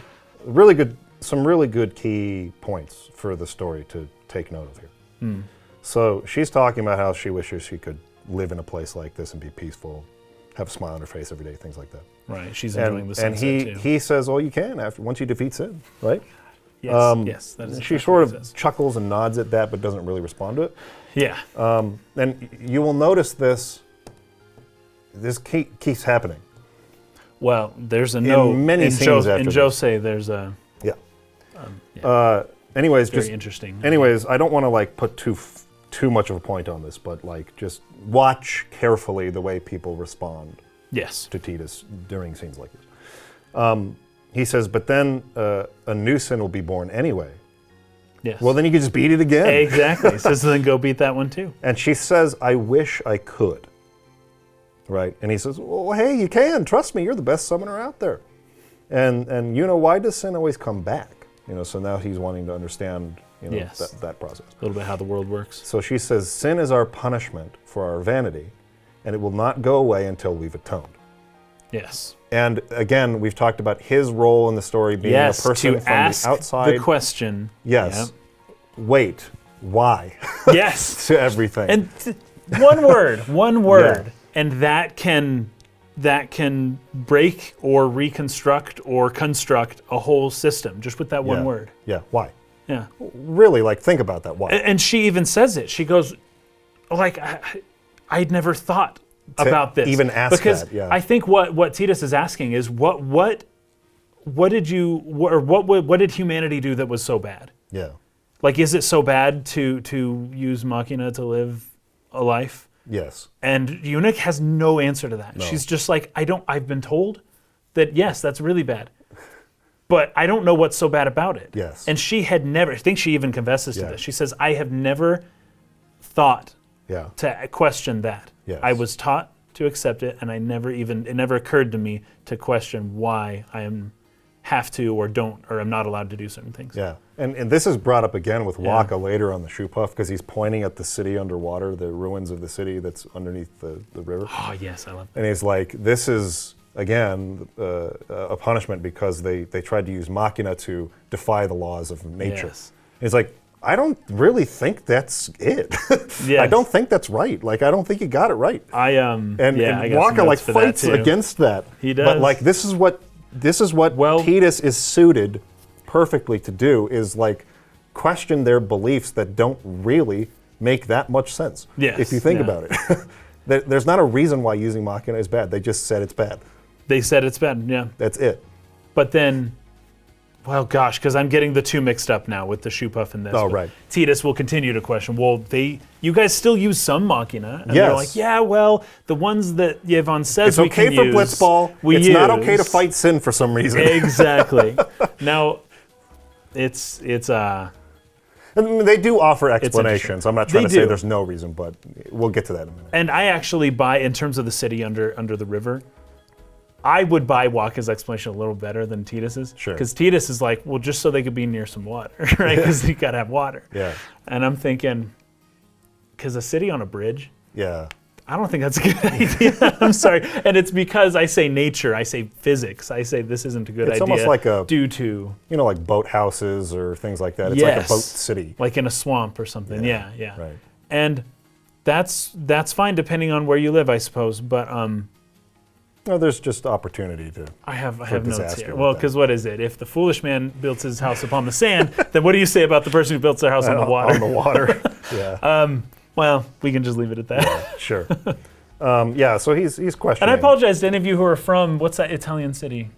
some really good key points for the story to take note of here. So she's talking about how she wishes she could live in a place like this and be peaceful, have a smile on her face every day, things like that. Right, she's enjoying the sunset too. He says, well, you can once you defeat Sin, right? Yes, that is she sort of chuckles and nods at that, but doesn't really respond to it. Yeah. And you will notice this keeps happening. Well, there's a note in many scenes after in this. Jose. There's a anyways, very just interesting. Anyways, I don't want to put too much of a point on this, but just watch carefully the way people respond. Yes. To Tidus during scenes like this. He says, but then a new sin will be born anyway. Yes. Well, then you can just beat it again. Exactly. So then go beat that one too. And she says, I wish I could. Right? And he says, well, hey, you can. Trust me, you're the best summoner out there. And why does sin always come back? So now he's wanting to understand, that process. A little bit how the world works. So she says, sin is our punishment for our vanity, and it will not go away until we've atoned. Yes. And again, we've talked about his role in the story being a person from the outside. The question. Yes. Yep. Wait, why? Yes. To everything. And one word, and that can break or reconstruct or construct a whole system just with that one word. Yeah. Why? Yeah. Really, think about that. Why? And she even says it. She goes, I'd never thought about this. Even ask because that, yeah. I think what Tidus is asking is what what did humanity do that was so bad? Yeah. Like, is it so bad to use Machina to live a life? Yes. And Yuna has no answer to that. No. She's just like, I've been told that, yes, that's really bad. But I don't know what's so bad about it. Yes. And she had never, I think she even confesses to this. She says, I have never thought to question that. Yes. I was taught to accept it, and it never occurred to me to question why I have to or don't or am not allowed to do certain things. Yeah, and this is brought up again with Waka later on the Shoe Puff because he's pointing at the city underwater, the ruins of the city that's underneath the river. Oh, yes, I love that. And he's like, this is, again, a punishment because they tried to use Machina to defy the laws of nature. Yes. He's like, I don't really think that's it. I don't think that's right. Like, I don't think you got it right. And Waka like fights against that. He does. But like, this is what Tidus is suited perfectly to do, is like question their beliefs that don't really make that much sense. Yes, if you think about it. There's not a reason why using Machina is bad. They just said it's bad. They said it's bad, yeah. That's it. But then, well, gosh, because I'm getting the two mixed up now with the Shoe Puff and this. Oh, right. Tidus will continue to question, well, you guys still use some Machina. And yes. they're like, yeah, well, the ones that Yevon says we can use. It's okay for Blitzball. It's not okay to fight Sin for some reason. Exactly. Now, it's and they do offer explanations. I'm not trying to say there's no reason, but we'll get to that in a minute. And I actually buy, in terms of the city under the river, I would buy Waka's explanation a little better than Tidus's. Sure. Because Tidus is like, well, just so they could be near some water, right? Because you got to have water. Yeah. And I'm thinking, because a city on a bridge, yeah, I don't think that's a good idea. I'm sorry. And it's because I say nature, I say physics, I say this isn't a good idea. It's almost like due to, like boat houses or things like that. It's like a boat city. Like in a swamp or something. Yeah. Right. And that's fine depending on where you live, I suppose. But no, there's just opportunity to. I have notes here. Well, because what is it? If the foolish man built his house upon the sand, then what do you say about the person who built their house on the water? On the water. Yeah. Well, we can just leave it at that. Yeah, sure. So he's questioning. And I apologize to any of you who are from, what's that Italian city?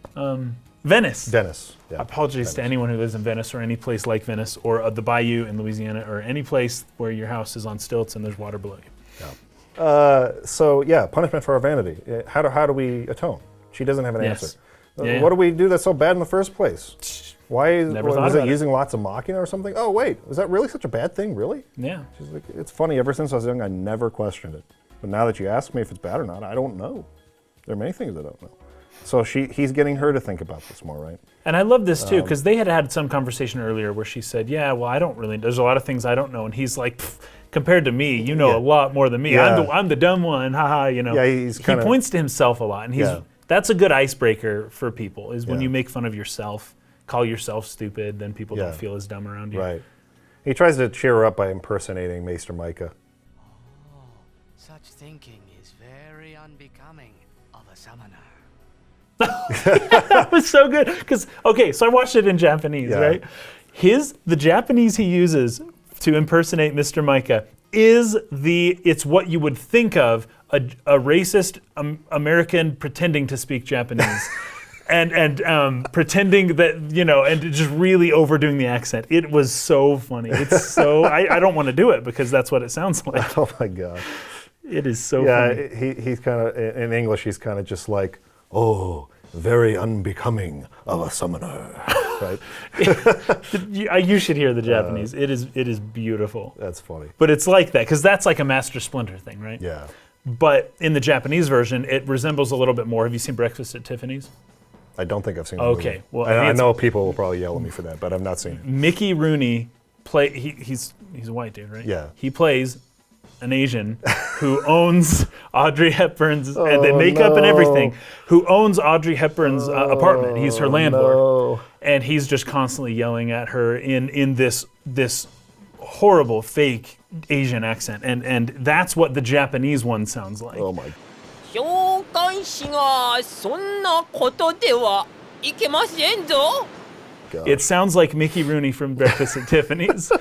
Venice. Venice. Yeah. Apologies to anyone who lives in Venice or any place like Venice or the Bayou in Louisiana or any place where your house is on stilts and there's water below you. Yeah. Punishment for our vanity. How do we atone? She doesn't have an answer. What do we do that's so bad in the first place? Why was it using lots of Machina or something? Oh wait, is that really such a bad thing? Really? Yeah. She's like, it's funny. Ever since I was young, I never questioned it. But now that you ask me if it's bad or not, I don't know. There are many things I don't know. So he's getting her to think about this more, right? And I love this too, because they had some conversation earlier where she said, yeah, well, I don't really, there's a lot of things I don't know. And he's like, compared to me, you know a lot more than me. Yeah. I'm the dumb one, haha, Yeah, he points to himself a lot. And that's a good icebreaker for people, is when you make fun of yourself, call yourself stupid, then people don't feel as dumb around you. Right. He tries to cheer her up by impersonating Maester Micah. Oh, such thinking is very unbecoming of a summoner. That was so good. Because, so I watched it in Japanese, right? The Japanese he uses to impersonate Mr. Micah it's what you would think of a racist American pretending to speak Japanese. and pretending that, and just really overdoing the accent. It was so funny. It's so, I don't want to do it because that's what it sounds like. Oh my God. It is so funny. Yeah, he's kind of, in English, he's kind of just like, oh, very unbecoming of a summoner, right? You should hear the Japanese. It is beautiful. That's funny. But it's like that, because that's like a Master Splinter thing, right? Yeah. But in the Japanese version, it resembles a little bit more. Have you seen Breakfast at Tiffany's? I don't think I've seen it. Okay. Well, I know people will probably yell at me for that, but I've not seen it. Mickey Rooney, he's a white dude, right? Yeah. He plays an Asian who owns Audrey Hepburn's and the makeup and everything, who owns Audrey Hepburn's apartment. He's her landlord. No. And he's just constantly yelling at her in this horrible fake Asian accent. And that's what the Japanese one sounds like. Oh my. 召喚師がそんなことではいけませんぞ。gosh. It sounds like Mickey Rooney from Breakfast at Tiffany's,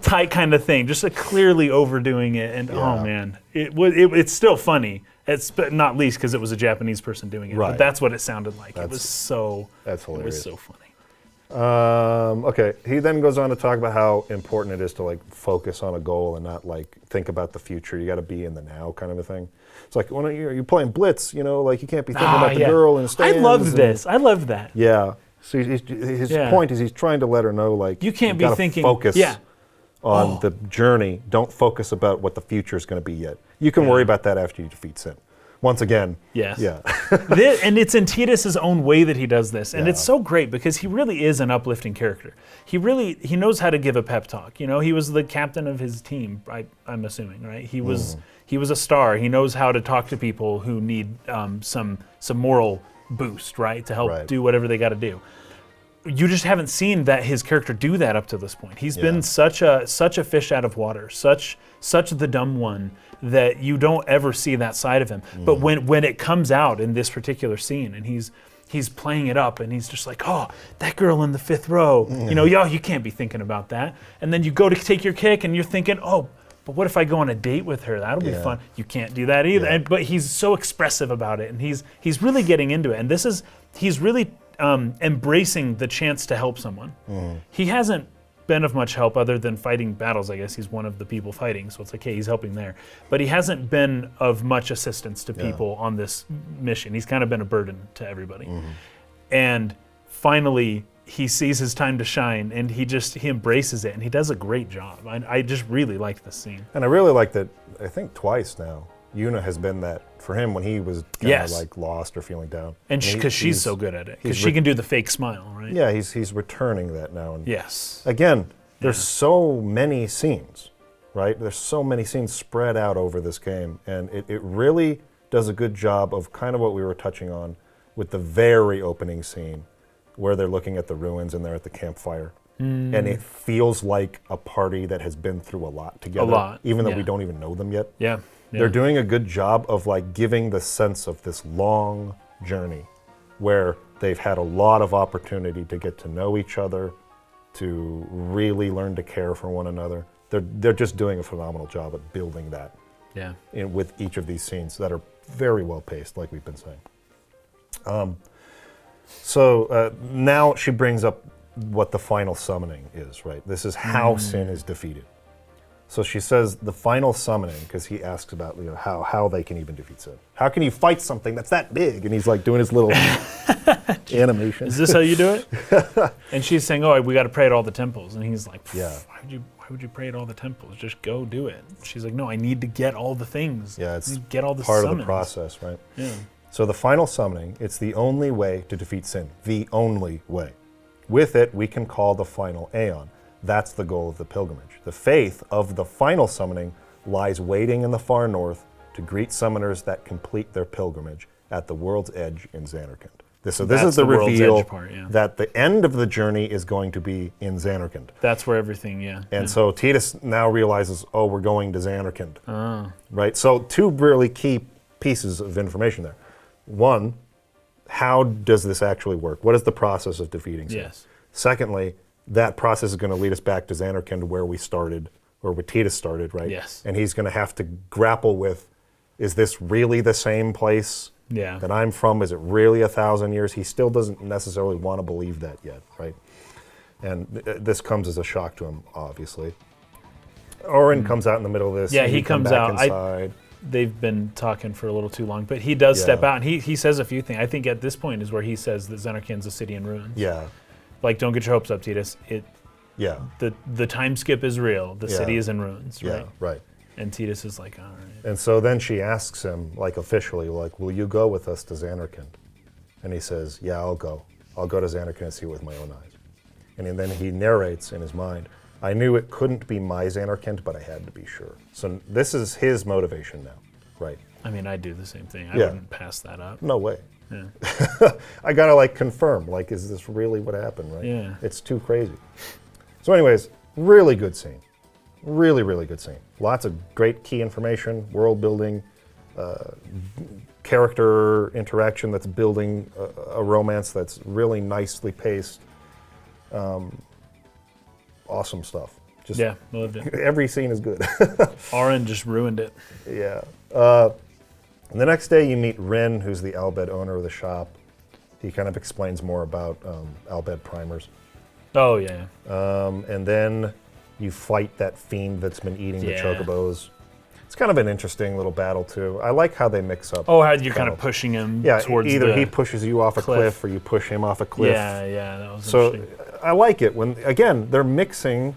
tight kind of thing, just clearly overdoing it. And oh man, it's still funny. It's not least because it was a Japanese person doing it. Right. But that's what it sounded like. That's hilarious. It was so funny. Okay, he then goes on to talk about how important it is to like focus on a goal and not like think about the future. You got to be in the now, kind of a thing. It's like when you're playing blitz, you know, like you can't be thinking about the girl in the stands. I loved this. I loved that. Yeah. So his point is he's trying to let her know like you can't be thinking focus on the journey. Don't focus about what the future is going to be yet. You can worry about that after you defeat sin. Once again, yes. Yeah. And it's in Tidus' own way that he does this. And it's so great because he really is an uplifting character. He knows how to give a pep talk. You know, he was the captain of his team, I'm assuming, right? He was a star. He knows how to talk to people who need some moral boost, right? To help do whatever they got to do. You just haven't seen that his character do that up to this point. He's been such a fish out of water, such the dumb one that you don't ever see that side of him. But when it comes out in this particular scene and he's playing it up and he's just like, oh, that girl in the 5th row, you know, you can't be thinking about that. And then you go to take your kick and you're thinking, oh, but what if I go on a date with her? That'll be fun. You can't do that either. Yeah. But he's so expressive about it and he's really getting into it. And he's really embracing the chance to help someone. He hasn't been of much help other than fighting battles. I guess he's one of the people fighting, so it's like, hey, he's helping there. But he hasn't been of much assistance to people on this mission. He's kind of been a burden to everybody. And finally, he sees his time to shine, and he embraces it, and he does a great job. I just really like this scene. And I really like that. I think twice now, Yuna has been that for him when he was kind of like lost or feeling down. And because she's so good at it, because she can do the fake smile, right? Yeah, he's returning that now. And yes. Again, there's so many scenes, right? There's so many scenes spread out over this game, and it really does a good job of kind of what we were touching on with the very opening scene where they're looking at the ruins and they're at the campfire. And it feels like a party that has been through a lot together. Even though we don't even know them yet. Yeah. They're doing a good job of like giving the sense of this long journey where they've had a lot of opportunity to get to know each other, to really learn to care for one another. They're just doing a phenomenal job at building that with each of these scenes that are very well paced, like we've been saying. So now she brings up what the final summoning is, right? This is how sin is defeated. So she says the final summoning, because he asks about how they can even defeat sin. How can you fight something that's that big? And he's like doing his little animation. Is this how you do it? And she's saying, oh, we got to pray at all the temples. And he's like, why would you pray at all the temples? Just go do it. She's like, no, I need to get all the things. Yeah, it's get all the part summons. of the process, right? Yeah. So the final summoning, it's the only way to defeat sin. The only way. With it, we can call the final aeon. That's the goal of the pilgrimage. The faith of the final summoning lies waiting in the far north to greet summoners that complete their pilgrimage at the world's edge in Zanarkand. This is the reveal that the end of the journey is going to be in Zanarkand. That's where everything, And so Tidus now realizes, oh, we're going to Zanarkand. Right? So two really key pieces of information there. One, how does this actually work? What is the process of defeating sin? Yes. Secondly, that process is going to lead us back to Zanarkand where we started, or where Tidus started, right? Yes. And he's going to have to grapple with, is this really the same place that I'm from? Is it really 1,000 years? He still doesn't necessarily want to believe that yet, right? And this comes as a shock to him, obviously. Orin comes out in the middle of this. Yeah, he comes out. Inside. They've been talking for a little too long, but he does step out, and he says a few things. I think at this point is where he says that Zanarkand's a city in ruins. Yeah. Like, don't get your hopes up, Tidus. The time skip is real. The city is in ruins, right? Yeah, right. And Tidus is like, all right. And so then she asks him, like officially, like, will you go with us to Zanarkand? And he says, yeah, I'll go. I'll go to Zanarkand and see it with my own eyes. And then he narrates in his mind, I knew it couldn't be my Zanarkand, but I had to be sure. So this is his motivation now, right? I mean, I'd do the same thing. I wouldn't pass that up. No way. Yeah. I gotta confirm, is this really what happened, right? Yeah. It's too crazy. So anyways, really good scene. Really, really good scene. Lots of great key information, world building, character interaction that's building a romance that's really nicely paced. Awesome stuff. Just Yeah, I loved it. every scene is good. Auron just ruined it. Yeah. And the next day you meet Rin, who's the Albed owner of the shop. He kind of explains more about Albed primers. Oh, yeah. And then you fight that fiend that's been eating the Yeah. chocobos. It's kind of an interesting little battle, too. I like how they mix up. Oh, how you're kind battle. of pushing him Yeah, towards either the he pushes you off a cliff or you push him off a cliff. Yeah, that was So interesting. I like it when, again, they're mixing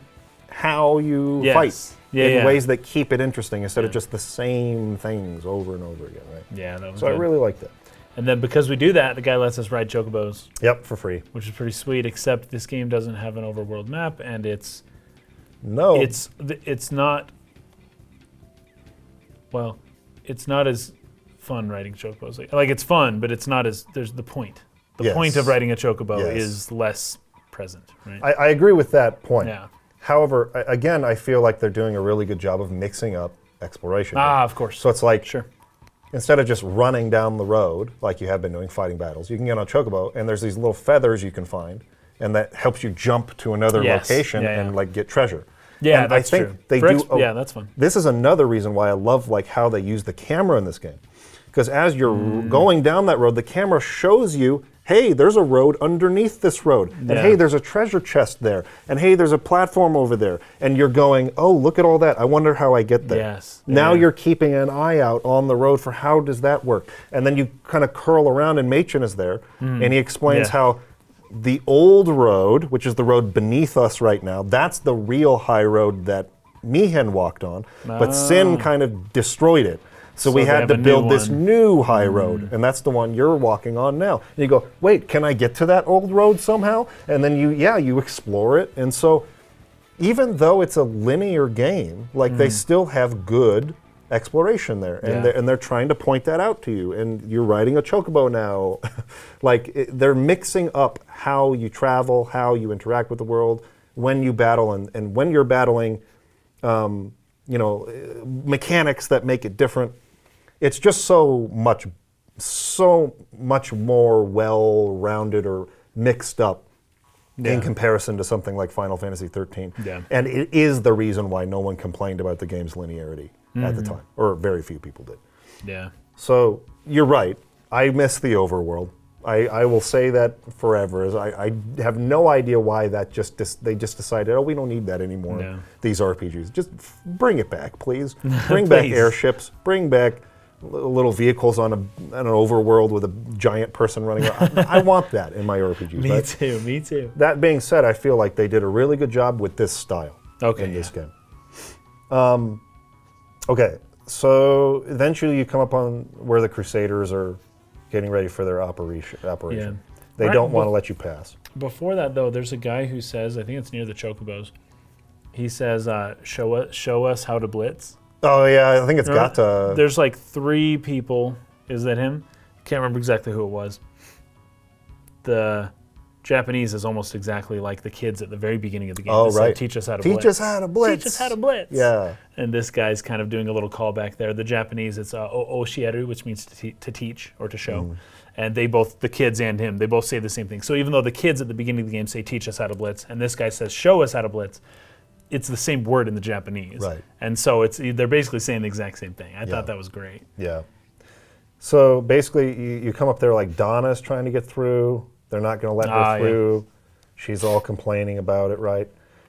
how you Yes. fight Yeah, in yeah. ways that keep it interesting instead of Yeah. just the same things over and over again, right? Yeah, that was So good. I really like that. And then because we do that, the guy lets us ride chocobos, Yep, for free. which is pretty sweet, except this game doesn't have an overworld map, and it's No. not, well, it's not as fun riding chocobos. Like it's fun, but it's not as, there's the point. The Yes. point of riding a chocobo Yes. is less present, right? I agree with that point. Yeah. However, again, I feel like they're doing a really good job of mixing up exploration. here. Of course. So it's like, Sure. instead of just running down the road like you have been doing, fighting battles, you can get on a chocobo, and there's these little feathers you can find, and that helps you jump to another Yes. location Yeah, yeah. and like get treasure. Yeah, and that's I think true. they For do. yeah, that's fun. This is another reason why I love like how they use the camera in this game, because as you're going down that road, the camera shows you, hey, there's a road underneath this road, and Yeah. hey, there's a treasure chest there, and hey, there's a platform over there, and you're going, oh, look at all that. I wonder how I get there. Yes. Now Yeah. you're keeping an eye out on the road for how does that work, and then you kind of curl around, and Machen is there, and he explains Yeah. how the old road, which is the road beneath us right now, that's the real high road that Mi'ihen walked on, but Sin kind of destroyed it. So we they had have to a new build this one. new high road, and that's the one you're walking on now. And you go, wait, can I get to that old road somehow? And then you explore it. And so even though it's a linear game, like they still have good exploration there, and Yeah. they're trying to point that out to you. And you're riding a chocobo now. They're mixing up how you travel, how you interact with the world, when you battle, and when you're battling, mechanics that make it different. It's just so much more well-rounded or mixed up in comparison to something like Final Fantasy 13. Yeah. And it is the reason why no one complained about the game's linearity at the time, or very few people did. Yeah. So you're right. I miss the overworld. I will say that forever. As I have no idea why that they just decided, oh, we don't need that anymore. No. These RPGs, just bring it back, please. Bring back Please. airships. Bring back little vehicles on an overworld with a giant person running around. I want that in my RPGs. Me too. That being said, I feel like they did a really good job with this style in this game. Okay, so eventually you come up on where the Crusaders are getting ready for their operation. Yeah. They Right, don't want to let you pass. Before that, though, there's a guy who says, I think it's near the chocobos, he says, show us how to blitz. Oh yeah, I think it's got to. There's like 3 people. Is that him? Can't remember exactly who it was. The Japanese is almost exactly like the kids at the very beginning of the game. Oh, They said, right. Teach us how to Teach blitz. us how to blitz. Teach us how to blitz. Yeah. And this guy's kind of doing a little callback there. The Japanese, it's oshieru, which means to teach or to show. And they both, the kids and him, they both say the same thing. So even though the kids at the beginning of the game say, teach us how to blitz, and this guy says, show us how to blitz, it's the same word in the Japanese. Right. And so they're basically saying the exact same thing. I thought that was great. Yeah. So basically, you come up there like Donna's trying to get through. They're not going to let her through. She's all complaining about it, right?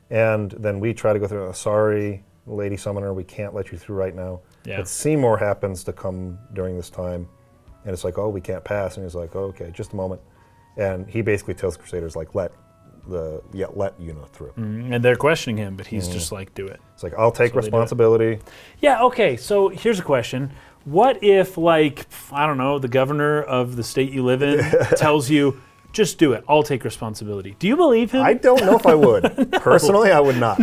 And then we try to go through. Sorry, Lady Summoner, we can't let you through right now. Yeah. But Seymour happens to come during this time, and it's like, oh, we can't pass. And he's like, oh, okay, just a moment. And he basically tells Crusaders like, let Yuna through. And they're questioning him, but he's just like, do it. It's like, I'll take responsibility. Yeah, okay, so here's a question. What if, like, I don't know, the governor of the state you live in tells you, just do it, I'll take responsibility. Do you believe him? I don't know if I would. Personally, I would not.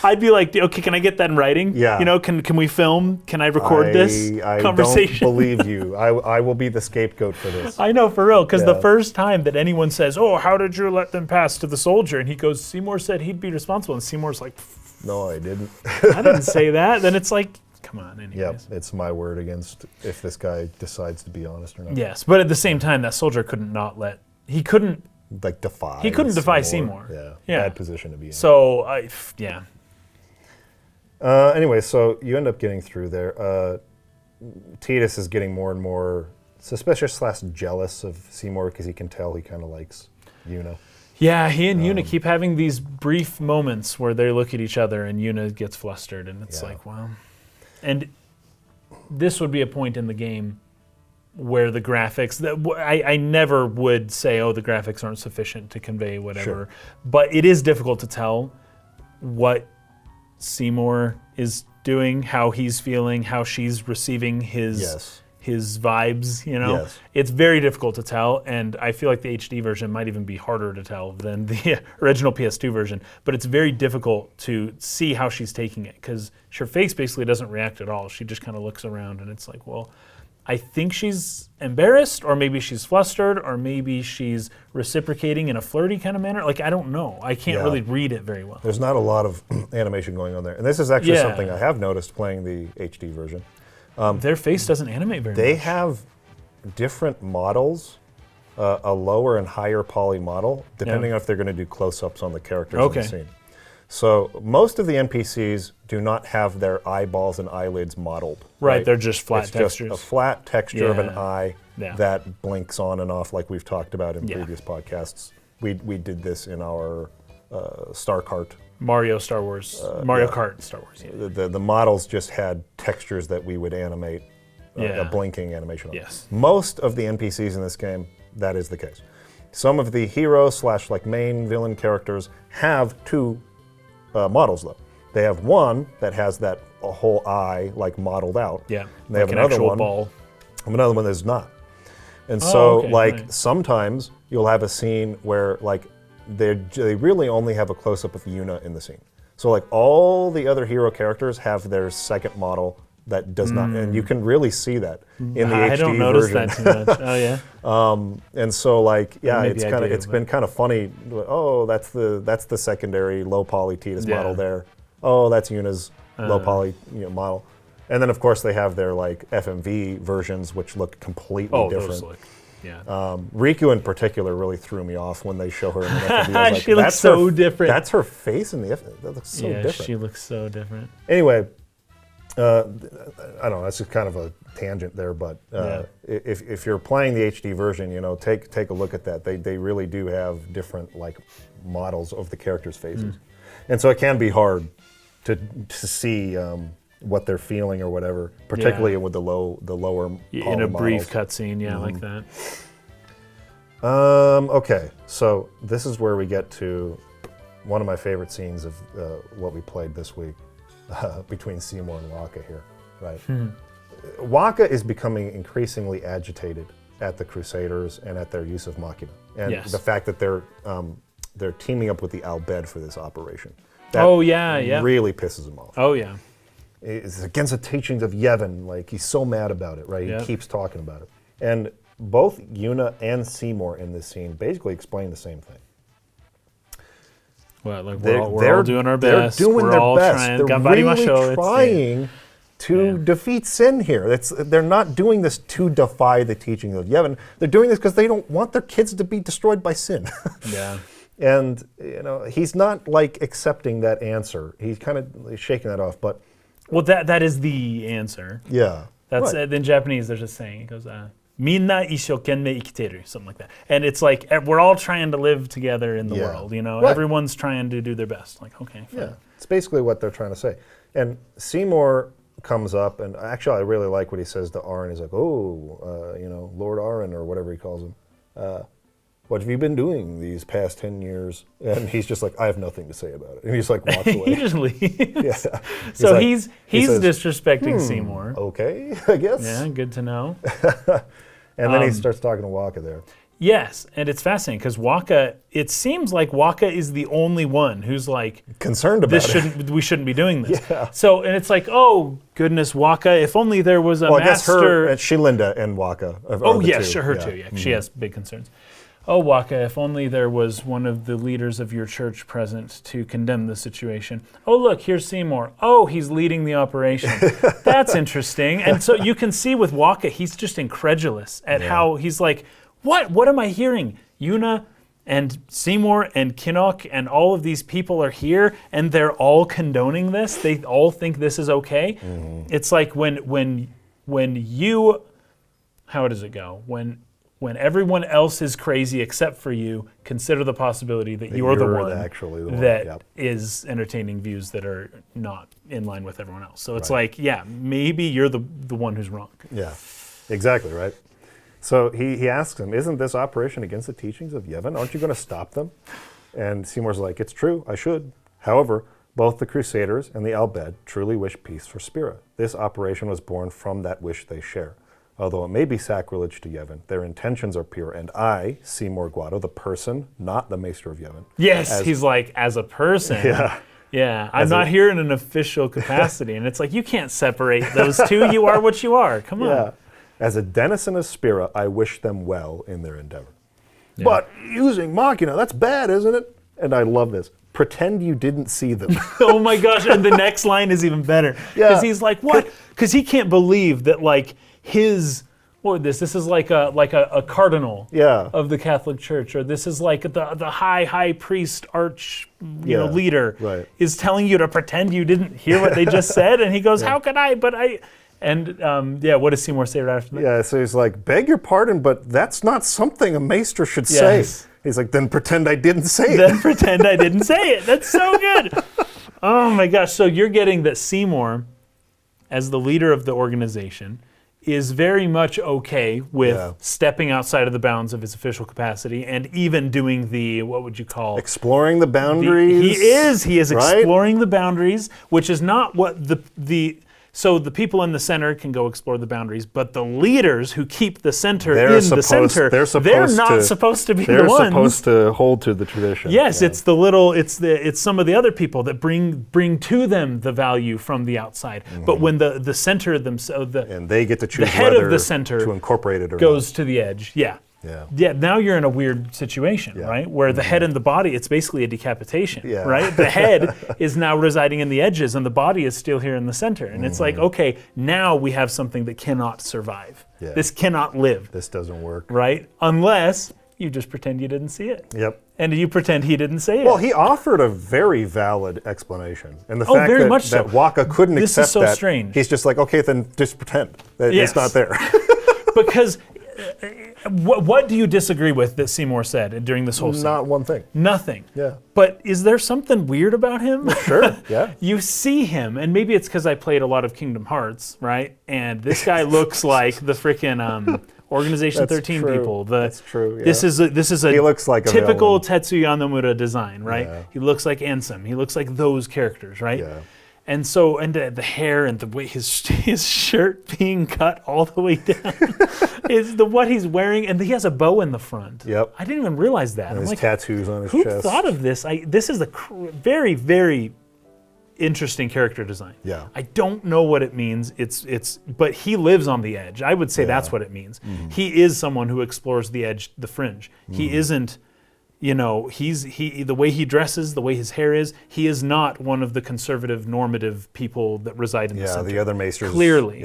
I'd be like, okay, can I get that in writing? Yeah. You know, can we film? Can I record this conversation? I don't believe you. I will be the scapegoat for this. I know, for real, because the Yeah. first time that anyone says, oh, how did you let them pass to the soldier? And he goes, Seymour said he'd be responsible. And Seymour's like, No, I didn't. I didn't say that. Then it's like, come on, anyways. Yep, it's my word against if this guy decides to be honest or not. Yes, but at the same time, that soldier couldn't not let, he couldn't like defy. He couldn't defy Seymour. Yeah, bad position to be in. So, Anyway, so you end up getting through there. Tidus is getting more and more suspicious / jealous of Seymour because he can tell he kind of likes Yuna. Yeah, he and Yuna keep having these brief moments where they look at each other and Yuna gets flustered, and it's like, wow. And this would be a point in the game where the graphics, I never would say, the graphics aren't sufficient to convey whatever, Sure. but it is difficult to tell what Seymour is doing, how he's feeling, how she's receiving his vibes, Yes. It's very difficult to tell, and I feel like the HD version might even be harder to tell than the original PS2 version, but it's very difficult to see how she's taking it, because her face basically doesn't react at all. She just kind of looks around, and it's like, well, I think she's embarrassed, or maybe she's flustered, or maybe she's reciprocating in a flirty kind of manner. Like, I don't know. I can't really read it very well. There's not a lot of animation going on there. And this is actually something I have noticed playing the HD version. Their face doesn't animate very much. They have different models, a lower and higher poly model, depending on if they're going to do close-ups on the characters in the scene. So most of the NPCs do not have their eyeballs and eyelids modeled. Right, they're just flat textures. It's just a flat texture of an eye that blinks on and off, like we've talked about in previous podcasts. We did this in our Star Kart. Mario Star Wars, Mario Kart Star Wars. Yeah. The models just had textures that we would animate, a blinking animation on. Yes. Most of the NPCs in this game, that is the case. Some of the hero / like main villain characters have two models though. They have one that has that whole eye like modeled out. Yeah. And they have another one. Ball. Another one that's not. And so sometimes you'll have a scene where like they really only have a close-up of Yuna in the scene. So like all the other hero characters have their second model that does not, and you can really see that in the HD version. I don't notice that too much. Oh yeah. And so like it's been been kind of funny. Oh, that's the secondary low poly Tidus model there. Oh, that's Yuna's low poly model. And then of course they have their like FMV versions which look completely different. Riku in particular really threw me off when they show her in the FMV. I was like, she looks so different. That's her face in the FMV. That looks so different. She looks so different. Anyway, I don't know. That's just kind of a tangent there, but if you're playing the HD version, take a look at that. They really do have different like models of the characters' faces, and so it can be hard to see what they're feeling or whatever, particularly with the lower in a brief cutscene, like that. Okay, so this is where we get to one of my favorite scenes of what we played this week. Between Seymour and Waka here, right? Waka is becoming increasingly agitated at the Crusaders and at their use of Machina, and the fact that they're teaming up with the Al-Bhed for this operation. That really pisses him off. Oh yeah, it's against the teachings of Yevon. Like he's so mad about it, right? He keeps talking about it, and both Yuna and Seymour in this scene basically explain the same thing. Well, like we're all doing our best. They're doing their best. They're really show. trying to defeat sin here. They're not doing this to defy the teachings of Yevon. They're doing this because they don't want their kids to be destroyed by sin. And he's not like accepting that answer. He's kind of shaking that off. But that is the answer. Yeah, that's in Japanese. There's a saying. It goes. Minna ishokenmei ikiteru, something like that. And it's like we're all trying to live together in the world, Everyone's trying to do their best. Like, okay, fine. Yeah, it's basically what they're trying to say. And Seymour comes up, and actually I really like what he says to Arn. He's like, Lord Arn, or whatever he calls him. What have you been doing these past 10 years? And he's just like, I have nothing to say about it. And he's like, walks away. He just leaves. So he's disrespecting Seymour. Okay, I guess. Yeah, good to know. And then he starts talking to Waka there. Yes, and it's fascinating because it seems like Waka is the only one who's like concerned about it. We shouldn't be doing this. Yeah. So, and it's like, oh goodness, Waka, if only there was a master. I guess Shilinda and Waka. Her too. Yeah, she has big concerns. Oh, Waka, if only there was one of the leaders of your church present to condemn the situation. Oh, look, here's Seymour. Oh, he's leading the operation. That's interesting. And so you can see with Waka, he's just incredulous at how he's like, what am I hearing? Yuna And Seymour and Kinnock and all of these people are here, and they're all condoning this. They all think this is okay. It's like when you, how does it go? When everyone else is crazy except for you, consider the possibility that you're the one that is entertaining views that are not in line with everyone else. So it's like, yeah, maybe you're the one who's wrong. Yeah, exactly, right? So he asks him, isn't this operation against the teachings of Yevon? Aren't you going to stop them? And Seymour's like, it's true, I should. However, both the Crusaders and the Al-Bhed truly wish peace for Spira. This operation was born from that wish they share. Although it may be sacrilege to Yevon, their intentions are pure, and I, Seymour Guado, the person, not the Maester of Yevon. Yes, he's like, as a person. Yeah, I'm not here in an official capacity. And it's like, you can't separate those two. You are what you are. Come on. Yeah. As a denizen of Spira, I wish them well in their endeavor. Yeah. But using Machina, that's bad, isn't it? And I love this. Pretend you didn't see them. Oh my gosh, and the next line is even better. Because he's like, what? Because he can't believe that, like, this is like a cardinal of the Catholic Church, or this is like the high priest leader is telling you to pretend you didn't hear what they just said, and he goes, how could I? But I, and what does Seymour say right after that? Yeah, so he's like, beg your pardon, but that's not something a maester should say. He's like, then pretend I didn't say it. Then pretend I didn't say it. That's so good. Oh my gosh, so you're getting that Seymour, as the leader of the organization, is very much okay with stepping outside of the bounds of his official capacity and even doing the, what would you call? Exploring the boundaries. He is exploring the boundaries, which is not what so the people in the center can go explore the boundaries, but the leaders who keep the center they're not supposed to be the ones. They're supposed to hold to the tradition. Yes, it's some of the other people that bring to them the value from the outside. But when the center themselves, and they get to choose the head of the center to incorporate it or goes not. To the edge. Yeah, now you're in a weird situation, right? Where the head and the body, it's basically a decapitation, right? The head is now residing in the edges and the body is still here in the center. And it's like, okay, now we have something that cannot survive. This cannot live. This doesn't work. Right? Unless you just pretend you didn't see it. Yep. And you pretend he didn't say it. Well, he offered a very valid explanation. And the fact that Waka couldn't accept that. This is so strange. He's just like, okay, then just pretend that it's not there. Because what do you disagree with that Seymour said during this whole scene? Not one thing. Nothing. Yeah. But is there something weird about him? Sure, yeah. You see him, and maybe it's because I played a lot of Kingdom Hearts, right? And this guy looks like the freaking Organization 13 people. That's true, yeah. This is a he looks like typical Tetsuya Nomura design, right? Yeah. He looks like Ansem. He looks like those characters, right? Yeah. And so, and the hair and the way his shirt being cut all the way down is what he's wearing, and he has a bow in the front. Yep. I didn't even realize that. And I'm his like, tattoos on his who chest. thought of this? This is a very, very interesting character design. Yeah. I don't know what it means. But he lives on the edge. I would say that's what it means. Mm-hmm. He is someone who explores the edge, the fringe. Mm-hmm. He isn't. The way he dresses, the way his hair is, he is not one of the conservative, normative people that reside in the center. Yeah, the other maesters. Clearly.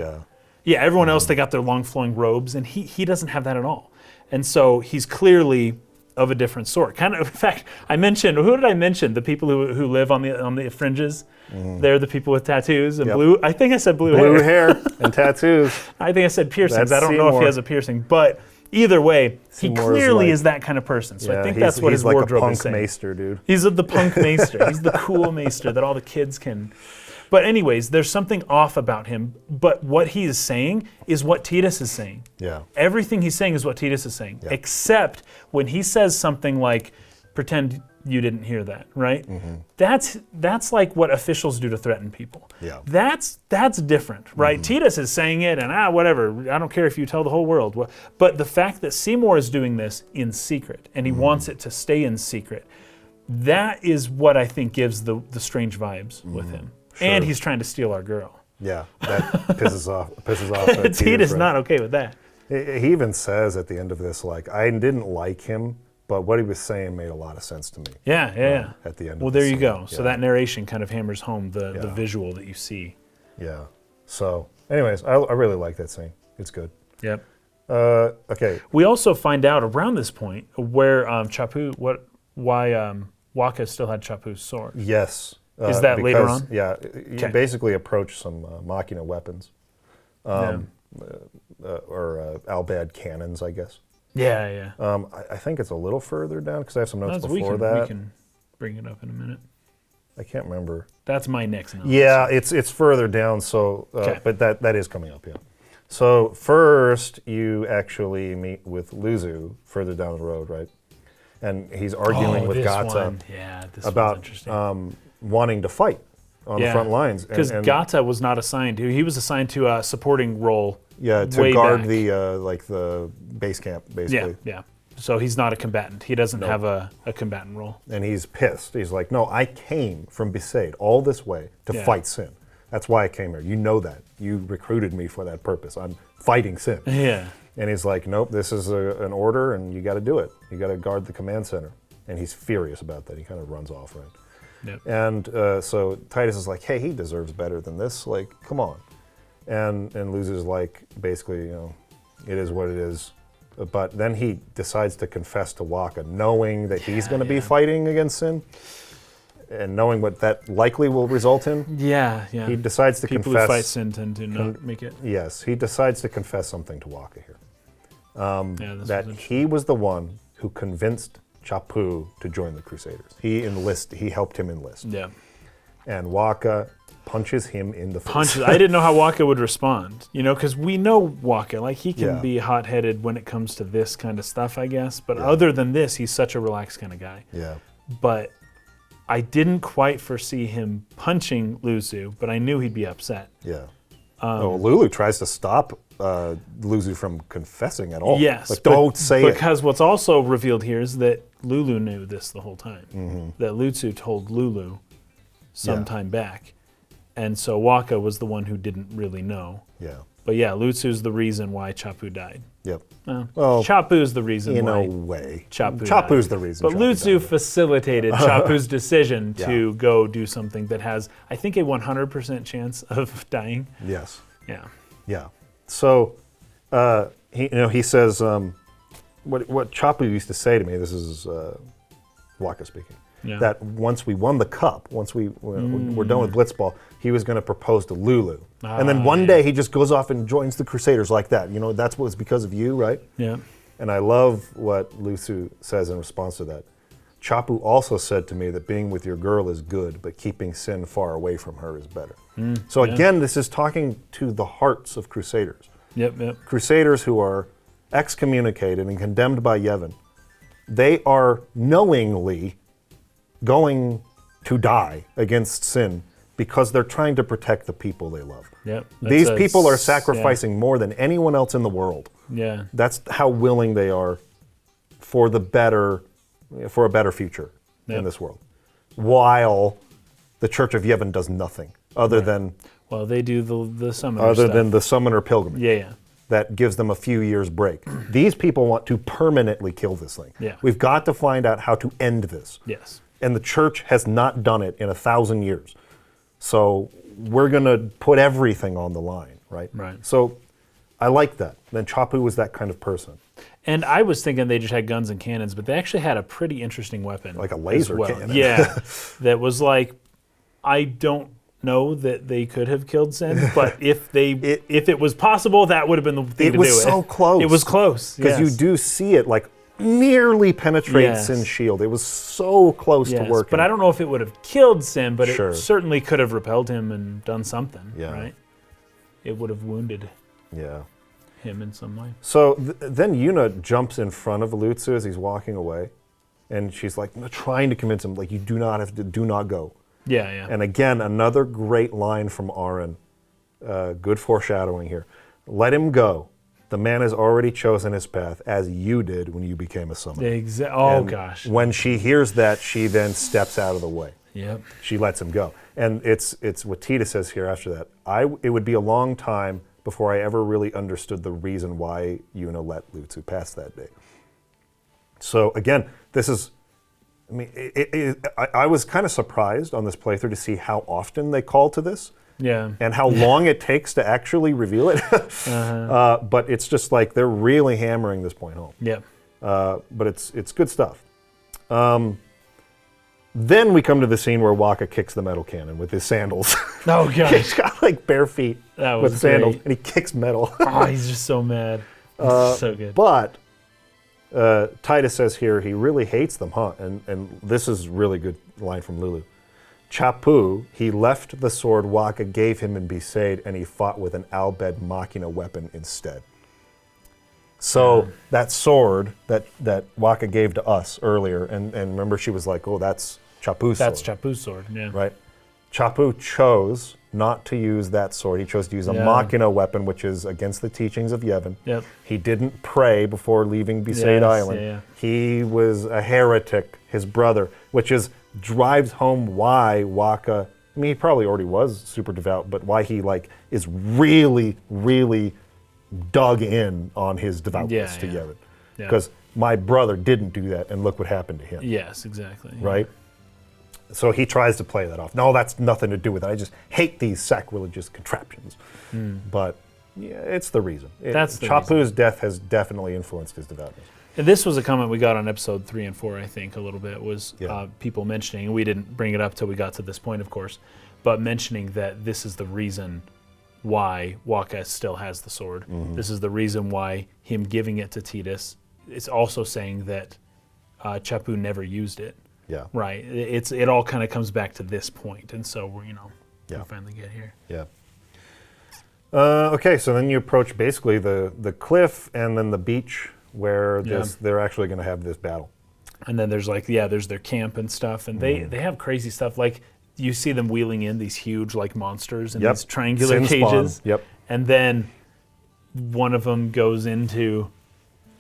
Yeah, everyone else, they got their long flowing robes, and he doesn't have that at all. And so he's clearly of a different sort. Kind of, in fact, who did I mention? The people who live on the fringes. Mm. They're the people with tattoos and blue. I think I said blue hair. Blue hair and tattoos. I think I said piercings. I don't know if he has a piercing, but either way, he clearly is that kind of person. So I think that's what his wardrobe is saying. He's like a punk maester, dude. He's the punk maester. He's the cool maester that all the kids can. But anyways, there's something off about him. But what he is saying is what Tidus is saying. Yeah. Everything he's saying is what Tidus is saying, except when he says something like, pretend you didn't hear that, right? Mm-hmm. That's like what officials do to threaten people. Yeah. That's different, right? Mm-hmm. Tidus is saying it, and whatever. I don't care if you tell the whole world. But the fact that Seymour is doing this in secret, and he wants it to stay in secret, that is what I think gives the strange vibes with him. Sure. And he's trying to steal our girl. Yeah, that pisses off. Tidus not okay with that. He even says at the end of this, like, I didn't like him, but what he was saying made a lot of sense to me. Yeah. At the end. Well, there you go. So that narration kind of hammers home the visual that you see. Yeah. So, anyways, I really like that scene. It's good. Yep. Okay. We also find out around this point where why Waka still had Chapu's sword. Yes. Is that later on? Yeah. You basically approach some Machina weapons. Or Albad cannons, I guess. Yeah. I think it's a little further down because I have some notes We before that. We can bring it up in a minute. I can't remember. That's my next note. Yeah, it's further down. So, but that is coming up. Yeah. So first, you actually meet with Luzu further down the road, right? And he's arguing with Gata about wanting to fight on the front lines. Because Gata was not assigned to. He was assigned to a supporting role. Yeah, to guard the base camp, basically. Yeah. So he's not a combatant. He doesn't have a combatant role. And he's pissed. He's like, no, I came from Besaid all this way to fight Sin. That's why I came here. You know that. You recruited me for that purpose. I'm fighting Sin. Yeah. And he's like, nope, this is an order, and you got to do it. You got to guard the command center. And he's furious about that. He kind of runs off, right? Yep. And so Tidus is like, hey, he deserves better than this. Like, come on. And Luzu's like, basically, it is what it is. But then he decides to confess to Waka, knowing that he's going to be fighting against Sin, and knowing what that likely will result in. Yeah. He decides to confess. People who fight Sin tend to not make it. Yes, he decides to confess something to Waka here. That he was the one who convinced Chapu to join the Crusaders. He helped him enlist. Yeah. And Waka punches him in the face. I didn't know how Waka would respond, because we know Waka, like he can be hot-headed when it comes to this kind of stuff, I guess. But other than this, he's such a relaxed kind of guy. Yeah. But I didn't quite foresee him punching Luzu, but I knew he'd be upset. Yeah. Lulu tries to stop Luzu from confessing at all. Yes. Like, don't say it. Because what's also revealed here is that Lulu knew this the whole time. Mm-hmm. That Luzu told Lulu some time back. And so Waka was the one who didn't really know. Yeah. But yeah, Lutsu's the reason why Chapu died. Yep. Well, Chapu's the reason in why. a way. Chapu's the reason. But Lutsu facilitated Chapu's decision to go do something that has, I think, a 100% chance of dying. Yes. Yeah. Yeah. So, he says, what Chapu used to say to me, this is Waka speaking, that once we won the cup, once we're done with Blitzball, he was going to propose to Lulu. And then one day he just goes off and joins the Crusaders like that. That's what was because of you, right? Yeah. And I love what Luzu says in response to that. Chapu also said to me that being with your girl is good, but keeping Sin far away from her is better. So again, this is talking to the hearts of Crusaders. Yep. Crusaders who are excommunicated and condemned by Yevon. They are knowingly going to die against Sin because they're trying to protect the people they love. Yep. These people are sacrificing more than anyone else in the world. Yeah. That's how willing they are for a better future in this world. While the Church of Yevon does nothing other than... Well, they do the summoner Other stuff. than the summoner pilgrimage. Yeah. That gives them a few years break. These people want to permanently kill this thing. Yeah. We've got to find out how to end this. Yes. And the church has not done it in 1,000 years. So we're going to put everything on the line, right? Right. So I like that. Then Chapu was that kind of person. And I was thinking they just had guns and cannons, but they actually had a pretty interesting weapon. Like a laser cannon. Yeah. That was like, I don't know that they could have killed Sin, but if it was possible, that would have been the thing to do. It was so close. It was close. Because you do see it like nearly penetrate Sin's shield. It was so close to working. But I don't know if it would have killed Sin, but it certainly could have repelled him and done something, right? It would have wounded him in some way. So then Yuna jumps in front of Lutzu as he's walking away, and she's like trying to convince him, like, you do not go. Yeah. And again, another great line from Aaron. Good foreshadowing here. Let him go. The man has already chosen his path, as you did when you became a summoner. Gosh. When she hears that, she then steps out of the way. Yep. She lets him go. And it's what Tidus says here after that. It would be a long time before I ever really understood the reason why Yuna let Lutzu pass that day. So again, this is, I mean, I was kind of surprised on this playthrough to see how often they call to this. Yeah. and how long it takes to actually reveal it. But it's just like they're really hammering this point home. Yeah. But it's good stuff. Then we come to the scene where Waka kicks the metal cannon with his sandals. Oh gosh. He's got like bare feet with sandals, great. and he kicks metal. Oh, he's just so mad. So good. But Tidus says here he really hates them, huh? And this is really good line from Lulu. Chapu, he left the sword Waka gave him in Besaid, and he fought with an Albed Machina weapon instead. So that sword that Waka gave to us earlier, and remember she was like, oh, that's Chapu's sword. That's Chapu's sword, yeah. Right? Chapu chose not to use that sword. He chose to use a Machina weapon, which is against the teachings of Yevon. Yep. He didn't pray before leaving Besaid Island. Yeah. He was a heretic, his brother, which drives home why Waka, I mean, he probably already was super devout, but why he is really, really dug in on his devoutness to Yevon. Because my brother didn't do that, and look what happened to him. Yes, exactly. Right? So he tries to play that off. No, that's nothing to do with it. I just hate these sacrilegious contraptions. But yeah, it's the reason. Chapu's death has definitely influenced his devoutness. And this was a comment we got on episode 3 and 4, I think, a little bit, was people mentioning, and we didn't bring it up till we got to this point, of course, but mentioning that this is the reason why Waka still has the sword. This is the reason why him giving it to Tidus. It's also saying that Chapu never used it. Yeah. Right. It all kind of comes back to this point, and so we'll finally get here. Yeah. Okay, so then you approach basically the cliff and then the beach where they're actually going to have this battle. And then there's there's their camp and stuff, and they have crazy stuff. Like you see them wheeling in these huge monsters in these triangular cages. Spawn. Yep. And then one of them goes into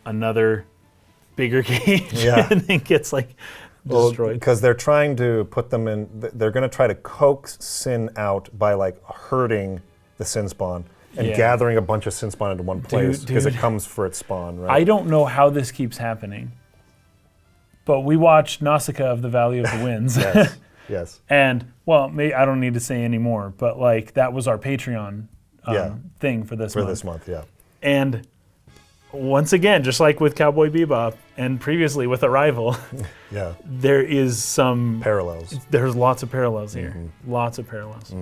another bigger cage and then gets destroyed. Because they're trying to put them in, they're going to try to coax Sin out by herding the Sin spawn and gathering a bunch of Sin spawn into one place because it comes for its spawn, right? I don't know how this keeps happening, but we watched Nausicaa of the Valley of the Winds. Yes. And, I don't need to say any more, but that was our Patreon thing for this month. For this month, yeah. And once again, just like with Cowboy Bebop and previously with Arrival, there is some parallels. There's lots of parallels here. Lots of parallels.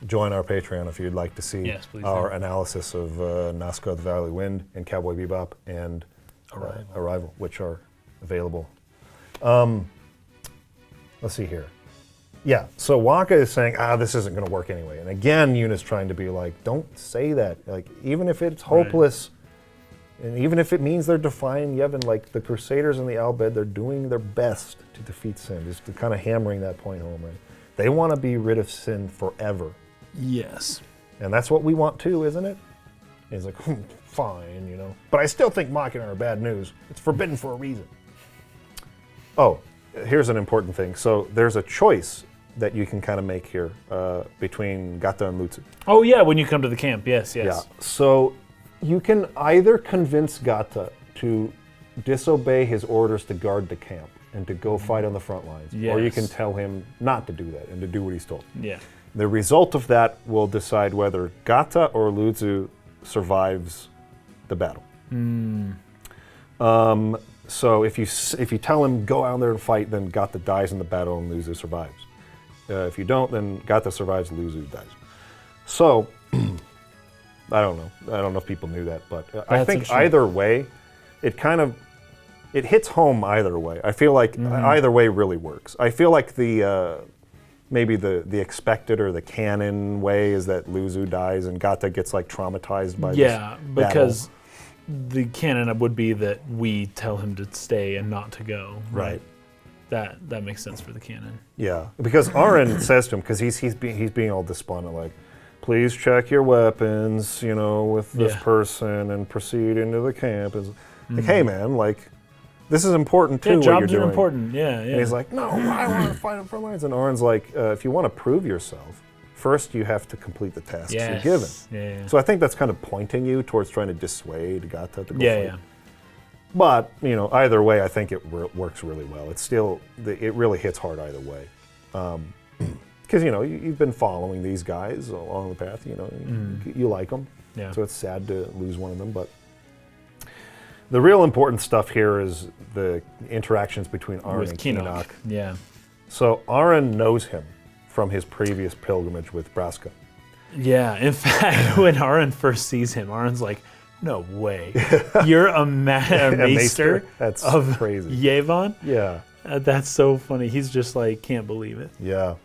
Join our Patreon if you'd like to see our analysis of Nazca of the Valley Wind and Cowboy Bebop and Arrival, which are available. Let's see here. Yeah, so Waka is saying, this isn't going to work anyway. And again, Yuna's trying to be like, don't say that. Even if it's hopeless, and even if it means they're defying Yevon, the Crusaders and the Albed, they're doing their best to defeat Sin. Just kind of hammering that point home, right? They want to be rid of Sin forever. Yes. And that's what we want too, isn't it? And he's like, fine, But I still think Machina are bad news. It's forbidden for a reason. Oh, here's an important thing. So there's a choice that you can kind of make here between Gata and Lutsu. Oh yeah, when you come to the camp, yes. Yeah, so you can either convince Gata to disobey his orders to guard the camp and to go fight on the front lines, or you can tell him not to do that and to do what he's told. Yeah. The result of that will decide whether Gata or Lutsu survives the battle. So if you tell him go out there and fight, then Gata dies in the battle and Lutsu survives. If you don't, then Gata survives, Lutsu dies. So I don't know. I don't know if people knew that, but I think either way, it hits home either way. I feel like either way really works. I feel like maybe the expected or the canon way is that Lutsu dies and Gata gets traumatized by this battle. Because the canon would be that we tell him to stay and not to go. Right. That makes sense for the canon. Yeah, because Aaron says to him, because he's being all despondent, please check your weapons, with this person and proceed into the camp. It's hey man, this is important too. Jobs what you're doing. are important. Yeah. And he's like, no, I want to fight on front lines. And Aaron's like, if you want to prove yourself, first you have to complete the tasks you're given. Yeah. So I think that's kind of pointing you towards trying to dissuade Gata to go fight. Yeah. But either way, I think it works really well. It's still it really hits hard either way. because you've been following these guys along the path. You like them, so it's sad to lose one of them. But the real important stuff here is the interactions between Aaron and Keenock. Yeah. So Aaron knows him from his previous pilgrimage with Braska. Yeah. In fact, when Aaron first sees him, Aaron's like, "No way, you're a maester That's of crazy. Yevon?" Yeah. That's so funny. He's just like, can't believe it. Yeah.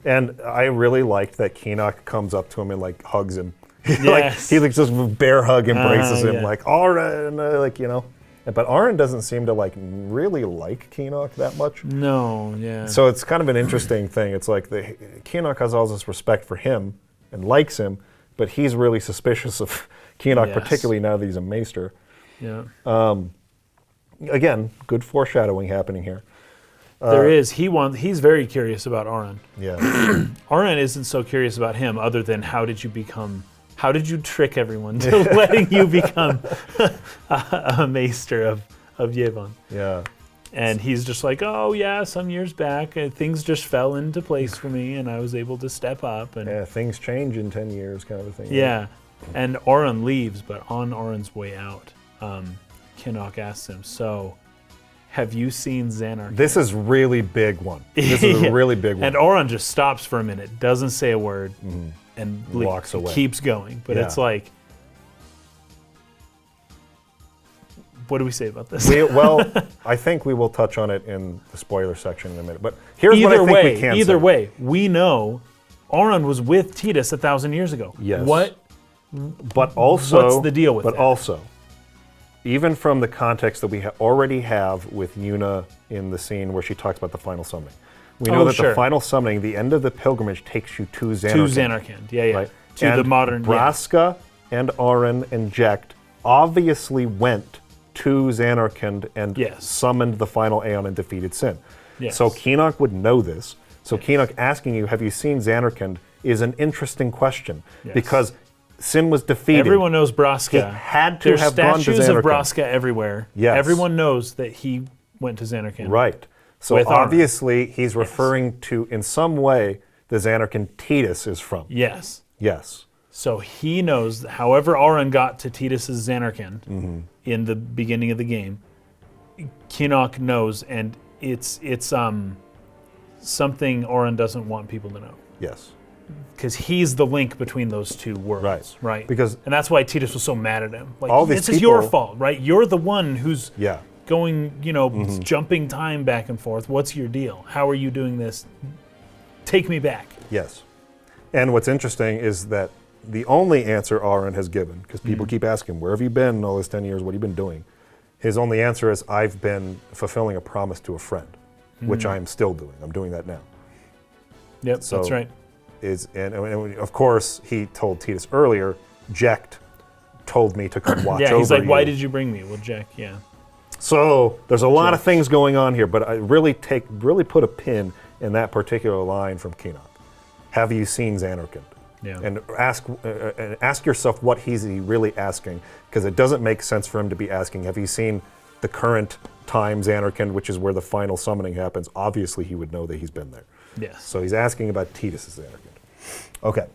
And I really liked that Keenock comes up to him and like hugs him. Yes. he just bear hug embraces him yeah. like, Aaron, But Aaron doesn't seem to like really like Keenock that much. No, yeah. So it's kind of an interesting thing. It's like Keenock has all this respect for him and likes him, but he's really suspicious of Keenock, particularly now that he's a maester. Yeah. Again, good foreshadowing happening here. There is. He's very curious about Aaron. Yeah. Aaron isn't so curious about him, other than how did you trick everyone to letting you become a maester of Yevon? Yeah. And he's just like, oh yeah, some years back, things just fell into place for me, and I was able to step up. And Yeah, things change in 10 years kind of a thing. yeah. And Aaron leaves, but on Aaron's way out, Keenock asks him, so have you seen Xanarkand? This is really big one. This is a really big one. And Aaron just stops for a minute, doesn't say a word, and walks away. Keeps going. But it's like, what do we say about this? I think we will touch on it in the spoiler section in a minute. But here's what I think we can say. Either way, we know Aaron was with Tidus 1,000 years ago. Yes. But also, what's the deal with but that? But also, even from the context that we already have with Yuna in the scene where she talks about the final summoning, we know that the final summoning, the end of the pilgrimage, takes you to Xanarkand. To Xanarkand, yeah. Right? To and the modern... Braska and Aaron and Jecht obviously went to Xanarkand and summoned the final Aeon and defeated Sin. Yes. So Keenock would know this. So Keenock asking you, have you seen Xanarkand, is an interesting question. Because Sin was defeated. Everyone knows Braska. He had to have gone to Xanarkand. There's statues of Braska everywhere. Yes. Everyone knows that he went to Xanarkand. Right. So obviously he's referring to, in some way, the Xanarkand Tidus is from. Yes. Yes. So he knows that however Aaron got to Tidus' Xanarkand in the beginning of the game, Keenock knows, and it's something Aaron doesn't want people to know. Yes. Because he's the link between those two worlds, right? And that's why Tidus was so mad at him. Like, all these this is your fault, right? You're the one who's going, jumping time back and forth. What's your deal? How are you doing this? Take me back. Yes. And what's interesting is that the only answer Aaron has given, because people keep asking, where have you been all this 10 years? What have you been doing? His only answer is, I've been fulfilling a promise to a friend, which I am still doing. I'm doing that now. Yep, so that's right. And of course, he told Tidus earlier, Jecht told me to come watch over you. Yeah, he's like, why did you bring me? Well, Jecht, yeah. So there's a lot of things going on here, but I really put a pin in that particular line from Keenock. Have you seen Xanarkand? Yeah. And ask yourself what he's really asking, because it doesn't make sense for him to be asking, have you seen the current time Xanarkand, which is where the final summoning happens? Obviously, he would know that he's been there. Yes. So he's asking about Tidus' Xanarkand. Okay.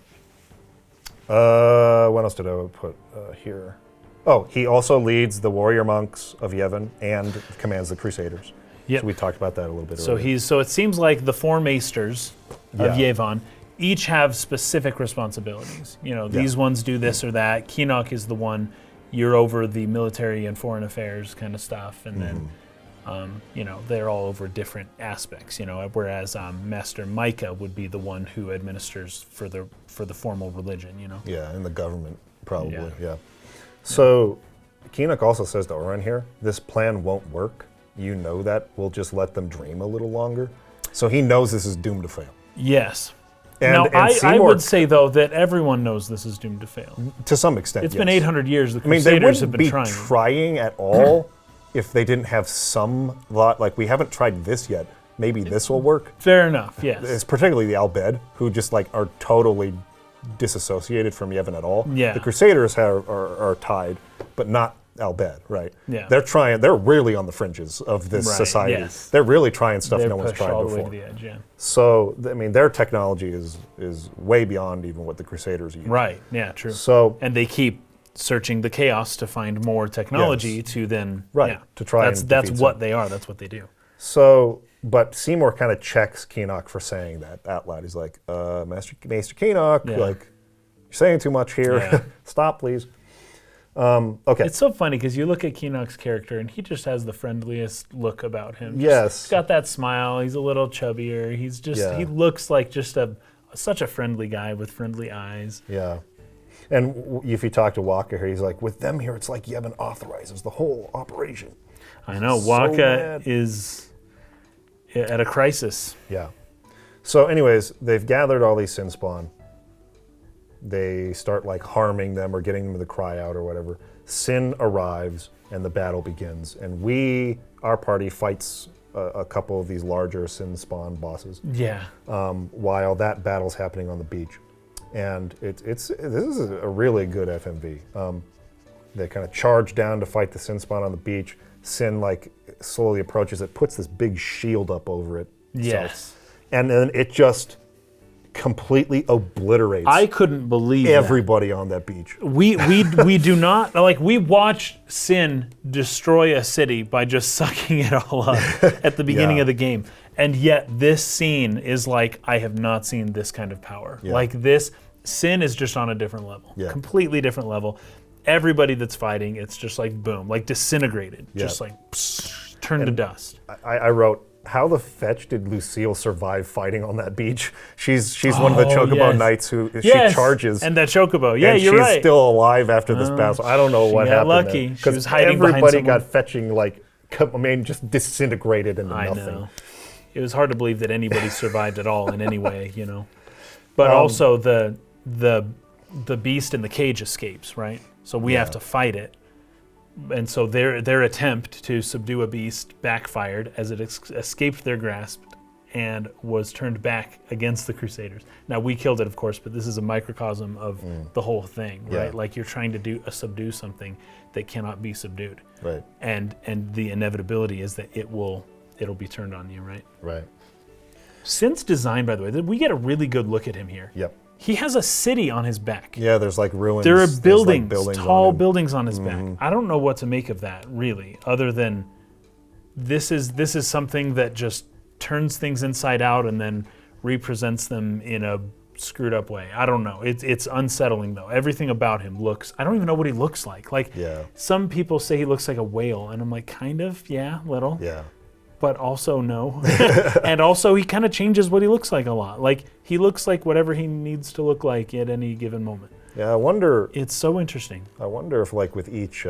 What else did I put here? Oh, he also leads the warrior monks of Yevon and commands the Crusaders. Yep. So we talked about that a little bit earlier. So it seems like the four maesters of Yevon each have specific responsibilities. These ones do this or that. Keenock is the one, you're over the military and foreign affairs kind of stuff, and then they're all over different aspects. Whereas Master Micah would be the one who administers for the formal religion. Yeah, and the government probably. Yeah. So Keenock also says to Aaron here, this plan won't work. You know that. We'll just let them dream a little longer. So he knows this is doomed to fail. Yes. I would say, though, that everyone knows this is doomed to fail. To some extent, It's been 800 years. The Crusaders they wouldn't have been be trying. trying at all if they didn't have some thought, like, we haven't tried this yet. Maybe this will work. Fair enough, yes. It's particularly the Albed, who just, are totally disassociated from Yevon at all. Yeah. The Crusaders are tied, but not Al Bhed, right? Yeah. They're really on the fringes of this Right, society. yes. They're really trying stuff They're no one's pushed tried all the way before. to the edge, yeah. So, I mean, their technology is way beyond even what the Crusaders use. Right, yeah, true. So, And they keep searching the chaos to find more technology Yes. to then, Right, yeah. to try that's and That's defeat what some. they are, that's what they do. so, but Seymour kind of checks Keenock for saying that out loud. He's like, Master Keenock, Yeah. like, you're saying too much here. Yeah. Stop, please. Okay. It's so funny because you look at Keenock's character and he just has the friendliest look about him. Yes. He's got that smile, he's a little chubbier, he's just, Yeah. he looks like just such a friendly guy with friendly eyes. Yeah. And if you talk to Walker here, he's like, with them here, it's like Yevon authorizes the whole operation. I know, So Waka mad. is at a crisis. Yeah. So anyways, they've gathered all these sin spawn. They start like harming them or getting them to cry out or whatever. Sin arrives and the battle begins. And our party fights a couple of these larger sin spawn bosses Yeah. while that battle's happening on the beach. And this is a really good FMV. They kind of charge down to fight the sin spawn on the beach. Sin like slowly approaches it, puts this big shield up over it. Yes. And then it just completely obliterates I couldn't believe everybody on that beach. We do not, like, we watched Sin destroy a city by just sucking it all up at the beginning Yeah. of the game. And yet this scene is like, I have not seen this kind of power. Yeah. Like this, Sin is just on a different level. Yeah. Completely different level. Everybody that's fighting, it's just like boom, like disintegrated. Yeah. Just like turned to dust. I wrote, how the fetch did Lucille survive fighting on that beach? She's one of the Chocobo yes. Knights who Yes, she charges. and that Chocobo. Yeah, and you're she's right. still alive after this battle. I don't know what got happened. lucky. there. She 'Cause was hiding behind everybody someone. got fetching just disintegrated into I nothing. know. It was hard to believe that anybody survived at all in any way, you know. But also the beast in the cage escapes, right? So we have to fight it. And so their attempt to subdue a beast backfired as it escaped their grasp and was turned back against the Crusaders. Now we killed it, of course, but this is a microcosm of the whole thing, right? Yeah. Like you're trying to subdue something that cannot be subdued. Right. And the inevitability is that it'll be turned on you, right? Right. Sin's design, by the way, we get a really good look at him here. Yep. He has a city on his back. Yeah, there's like ruins. There are There's, like, buildings, tall on him. buildings on his back. I don't know what to make of that, really, other than this is something that just turns things inside out and then represents them in a screwed up way. I don't know. It's unsettling, though. Everything about him looks, I don't even know what he looks like. Like, Yeah. some people say he looks like a whale, and I'm like, kind of, yeah, little. Yeah. But also no. And also he kind of changes what he looks like a lot. Like he looks like whatever he needs to look like at any given moment. Yeah, I wonder It's so interesting. if like with each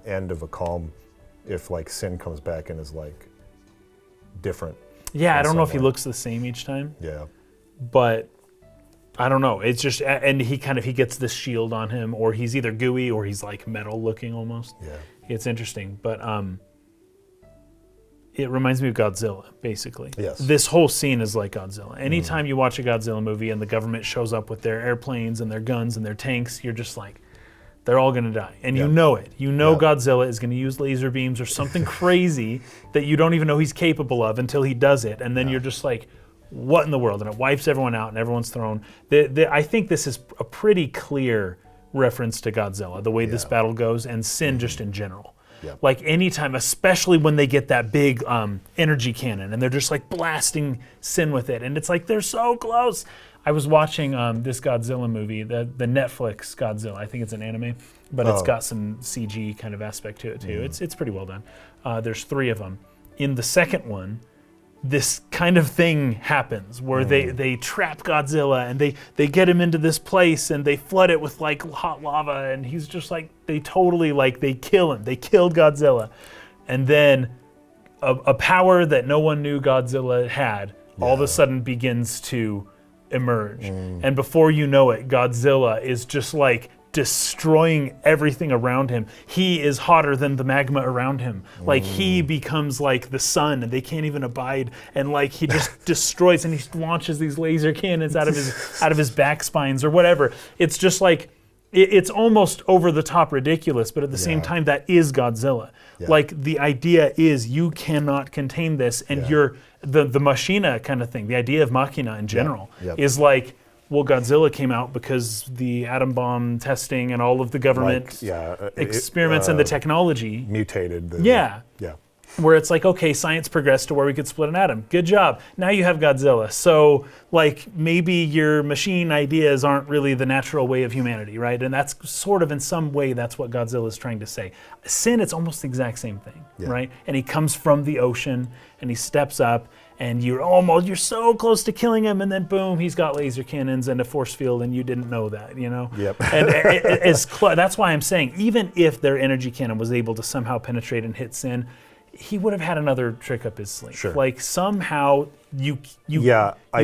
end of a calm, if like Sin comes back and is like different. Yeah, I in don't know if some he way. looks the same each time, Yeah. but I don't know. It's just, and he gets this shield on him, or he's either gooey or he's like metal looking almost. Yeah. It's interesting, but it reminds me of Godzilla, basically. Yes. This whole scene is like Godzilla. Anytime you watch a Godzilla movie and the government shows up with their airplanes and their guns and their tanks, you're just like, they're all gonna die. And you Yep. know it. You know Yep. Godzilla is gonna use laser beams or something crazy that you don't even know he's capable of until he does it. And then you're just like, what in the world? And it wipes everyone out and everyone's thrown. I think this is a pretty clear reference to Godzilla, the way this Yeah. battle goes, and Sin just in general. Yep. Like anytime, especially when they get that big energy cannon and they're just like blasting Sin with it. And it's like, they're so close. I was watching this Godzilla movie, the Netflix Godzilla. I think it's an anime, but it's got some CG kind of aspect to it too. It's pretty well done. There's 3 of them. In the second one, this kind of thing happens where they trap Godzilla and they get him into this place and they flood it with like hot lava, and he's just like, they totally like, they kill him. They killed Godzilla. And then a power that no one knew Godzilla had all of a sudden begins to emerge. And before you know it, Godzilla is just like destroying everything around him. He is hotter than the magma around him. Like he becomes like the sun and they can't even abide, and like he just destroys, and he launches these laser cannons out of his back spines or whatever. It's just like it's almost over the top ridiculous, but at the same time, that is Godzilla. Yeah. Like, the idea is you cannot contain this, and you're the machina kind of thing. The idea of machina in general is like, well, Godzilla came out because the atom bomb testing and all of the government experiments and the technology mutated. Yeah. Yeah. Where it's like, okay, science progressed to where we could split an atom. Good job. Now you have Godzilla. So, like, maybe your machine ideas aren't really the natural way of humanity, right? And that's sort of, in some way, that's what Godzilla is trying to say. Sin, it's almost the exact same thing, right? And he comes from the ocean, and he steps up, and you're so close to killing him, and then boom, he's got laser cannons and a force field, and you didn't know that, you know? Yep. And that's why I'm saying, even if their energy cannon was able to somehow penetrate and hit Sin, he would have had another trick up his sleeve. Sure. Like, somehow you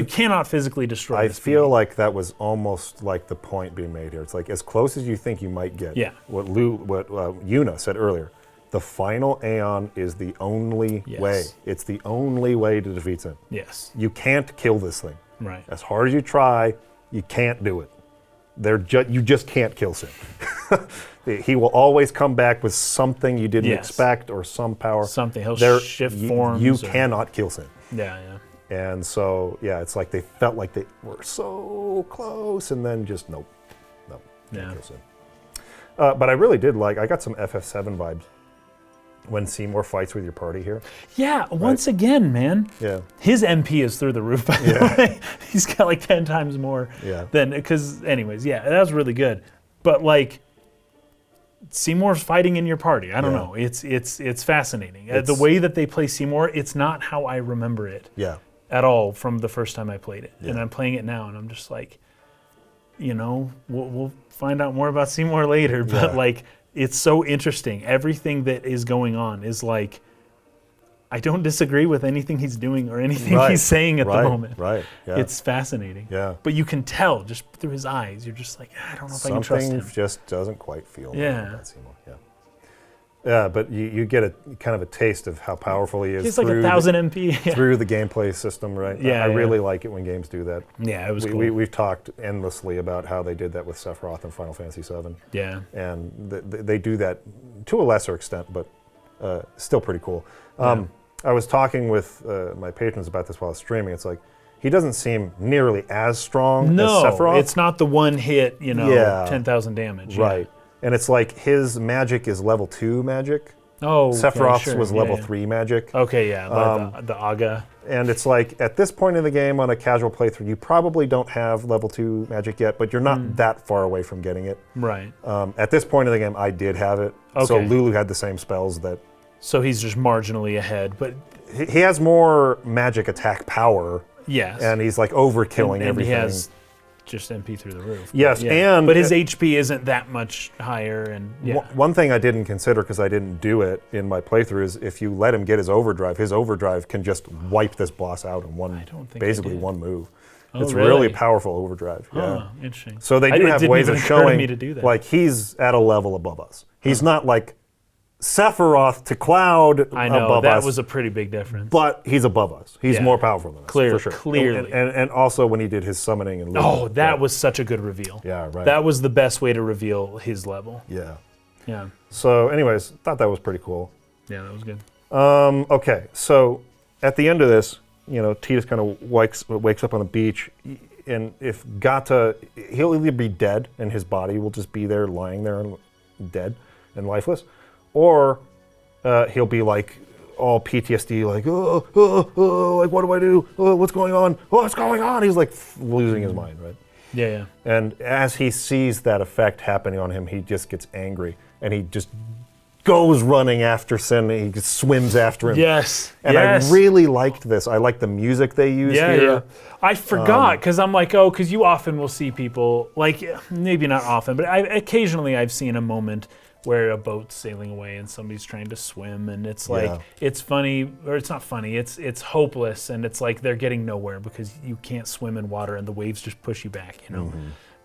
cannot physically destroy I this feel being. like that was almost like the point being made here. It's like as close as you think you might get. Yeah. What Yuna said earlier, the final Aeon is the only way. It's the only way to defeat Sin. Yes. You can't kill this thing. Right. As hard as you try, you can't do it. You just can't kill Sin. He will always come back with something you didn't expect or some power. Something. He'll shift forms. You cannot kill Sin. Yeah. And so, it's like they felt like they were so close, and then just nope, can't kill Sin. But I really did I got some FF7 vibes when Seymour fights with your party here. Yeah, once again, man. Yeah. His MP is through the roof, by the way. He's got like 10 times more than, because anyways, that was really good. But like, Seymour's fighting in your party. I don't know. It's fascinating. The way that they play Seymour, it's not how I remember it at all from the first time I played it. And I'm playing it now, and I'm just like, we'll find out more about Seymour later, but like, it's so interesting. Everything that is going on is like, I don't disagree with anything he's doing or anything he's saying at the moment. Right. Yeah. It's fascinating. Yeah. But you can tell just through his eyes. You're just like, I don't know if I can trust him. Something just doesn't quite feel right about Seymour. Yeah, but you get a kind of a taste of how powerful he is. He's like 1,000 MP. Through the gameplay system, right? Yeah, I really like it when games do that. Yeah, it was cool. We've talked endlessly about how they did that with Sephiroth in Final Fantasy VII. Yeah. And they do that to a lesser extent, but still pretty cool. I was talking with my patrons about this while I was streaming. It's like, he doesn't seem nearly as strong as Sephiroth. No, it's not the one hit, 10,000 damage. Right. And it's like his magic is level 2 magic. Oh, Sephiroth's was level 3 magic. Okay, like the Aga. And it's like, at this point in the game on a casual playthrough, you probably don't have level 2 magic yet, but you're not that far away from getting it. Right. At this point in the game, I did have it. Okay. So Lulu had the same spells that... So he's just marginally ahead, but... He has more magic attack power. Yes. And he's like overkilling everything. He has just MP through the roof. Yes, but his HP isn't that much higher, and one thing I didn't consider because I didn't do it in my playthrough is if you let him get his overdrive can just wipe this boss out in one move. It's really powerful overdrive. Oh, interesting. So they do have ways of showing me to do that. Like he's at a level above us. He's not like Sephiroth to Cloud above us. I know, that was a pretty big difference. But he's above us. He's more powerful than us, for sure. Clearly. And also when he did his summoning and that was such a good reveal. Yeah, right. That was the best way to reveal his level. Yeah. Yeah. So anyways, thought that was pretty cool. Yeah, that was good. Okay, so at the end of this, Tidus kind of wakes up on the beach, and if Gata, he'll either be dead and his body will just be there lying there and dead and lifeless, or he'll be like all PTSD, like, like, what do I do? What's going on? What's going on? He's like losing his mind, right? Yeah. And as he sees that effect happening on him, he just gets angry and he just goes running after Sin. He just swims after him. Yes. And I really liked this. I like the music they use here. Yeah. I forgot because I'm like, because you often will see people, like, maybe not often, but occasionally I've seen a moment where a boat's sailing away and somebody's trying to swim, and it's like, it's funny, or it's not funny, it's hopeless, and it's like they're getting nowhere because you can't swim in water and the waves just push you back,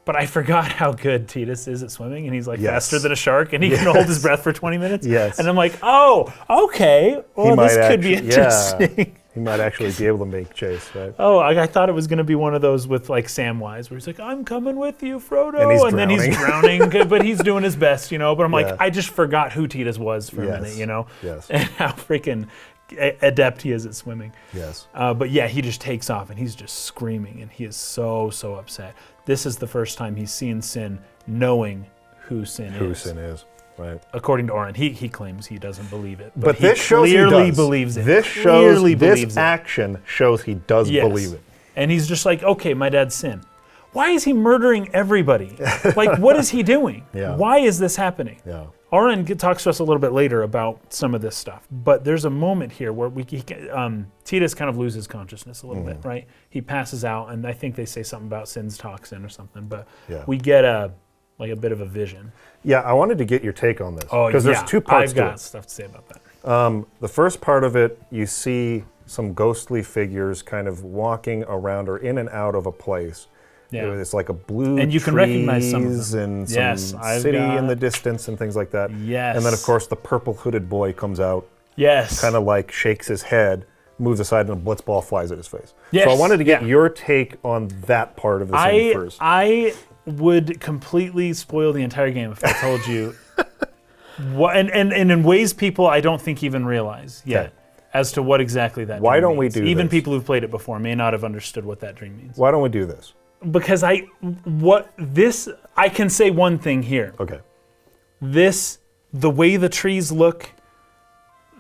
But I forgot how good Tidus is at swimming, and he's like faster than a shark, and he can hold his breath for 20 minutes. Yes. And I'm like, oh, okay, well, this could be interesting. He He might actually be able to make Chase, right? Oh, I thought it was going to be one of those with like Samwise, where he's like, "I'm coming with you, Frodo," And then he's drowning, but he's doing his best, But I'm Yeah. like, I just forgot who Tidus was for a minute, Yes. and how freaking adept he is at swimming. Yes. But yeah, he just takes off and he's just screaming, and he is so upset. This is the first time he's seen Sin, knowing who Sin is. Who Sin is, right? According to Oren, he claims he doesn't believe it, But he this shows he clearly does. believes it. This Clearly shows, this believes it. action shows he does Yes. believe it. And he's just like, okay, my dad's Sin. Why is he murdering everybody? Like, what is he doing? Yeah. Why is this happening? Yeah. Oren talks to us a little bit later about some of this stuff, but there's a moment here where Tidus kind of loses consciousness a little bit, right? He passes out, and I think they say something about Sin's toxin or something, but Yeah. we get a bit of a vision. Yeah, I wanted to get your take on this. Oh, Because yeah. there's two parts I've to got it. stuff to say about that. The first part of it, you see some ghostly figures kind of walking around or in and out of a place. Yeah. It's like a blue And you can recognize some of trees them. and some Yes, I've city got- in the distance and things like that. Yes. And then, of course, the purple hooded boy comes out, Yes. kind of like shakes his head, moves aside, and a blitzball flies at his face. Yes. So I wanted to get Yeah. your take on that part of the scene first. I would completely spoil the entire game if I told you what, and in ways people I don't think even realize yet Okay. as to what exactly that Why dream don't we means. do Even this? people who've played it before may not have understood what that dream means. Why don't we do this? Because I can say one thing here. Okay. The way the trees look,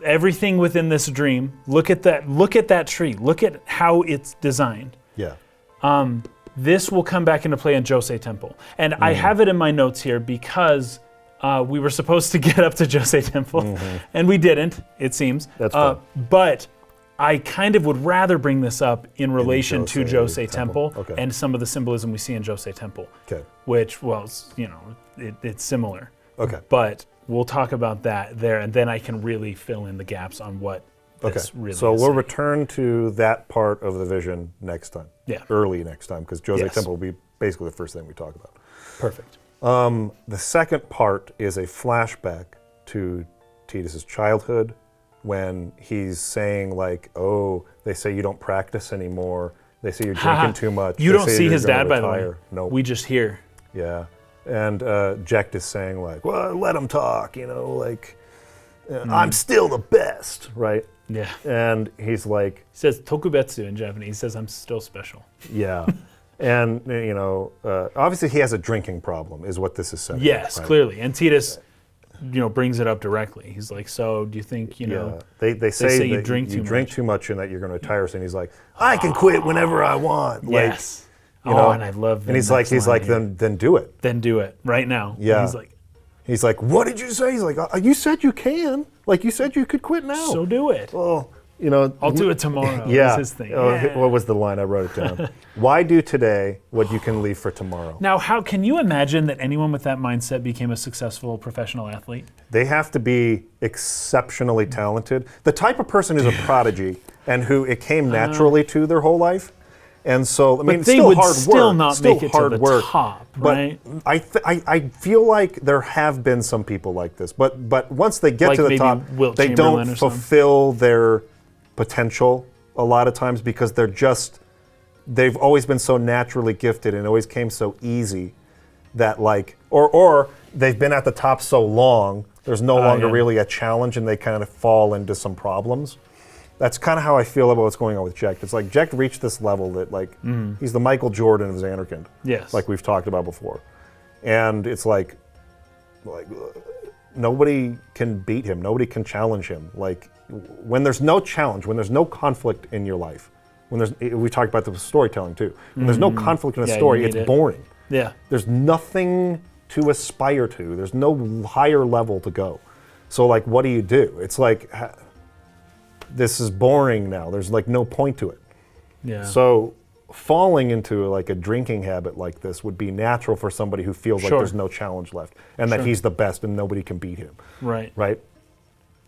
everything within this dream, look at that tree. Look at how it's designed. Yeah. This will come back into play in Jose Temple. And I have it in my notes here because we were supposed to get up to Jose Temple, and we didn't, it seems. That's fine. But I kind of would rather bring this up in relation to Jose Jose Temple. Temple Okay. and some of the symbolism we see in Jose Temple, Okay. which, well, it's similar. Okay. But we'll talk about that there, and then I can really fill in the gaps on what this really So is we'll saying. return to that part of the vision next time. Yeah. Early next time, because Jose Yes. Temple will be basically the first thing we talk about. Perfect. The second part is a flashback to Tidus' childhood when he's saying like, oh, they say you don't practice anymore. They say you're drinking too much. You They don't say see you're his gonna dad, by the way. retire." No. We just hear. Yeah. And Jecht is saying like, well, let him talk, like, I'm still the best, right? Yeah. And he's like, He says tokubetsu in Japanese. He says, I'm still special. yeah. And, obviously he has a drinking problem is what this is saying. Yes, right? clearly. And Tidus, brings it up directly. He's like, so do you think, Yeah. They say say you that drink too much. too much and that you're going to retire soon. He's like, I can quit whenever I want. Like, yes. And I love and he's like, then do it. Then do it right now. And Yeah. he's like, What did you say? He's like, you said you can. Like you said you could quit now. so do it. Well, I'll do it tomorrow. Yeah. Is his thing. Oh, Yeah. what was the line? I wrote it down. Why do today what you can leave for tomorrow? Now, how can you imagine that anyone with that mindset became a successful professional athlete? They have to be exceptionally talented. The type of person who's a prodigy and who it came naturally to their whole life. And so, I mean, But they still would hard still work. not still make it to hard the work. top, But right? I feel like there have been some people like this. But once they get Like to the maybe top, Wilt they Chamberlain don't or something? fulfill their potential a lot of times because they've always been so naturally gifted and it always came so easy that like, or they've been at the top so long, there's no longer yeah. really a challenge and they kind of fall into some problems. That's kind of how I feel about what's going on with Jecht. It's like Jecht reached this level that like he's the Michael Jordan of Xanarkand. Yes. Like we've talked about before. And it's like nobody can beat him. Nobody can challenge him. Like when there's no challenge, when there's no conflict in your life, we talked about the storytelling too. When there's no conflict in a Yeah, you story, need it's it. boring. Yeah. There's nothing to aspire to. There's no higher level to go. So like, what do? It's like, this is boring now. There's like no point to it. Yeah. So falling into like a drinking habit like this would be natural for somebody who feels like Sure. there's no challenge left and that Sure. he's the best and nobody can beat him, right. right?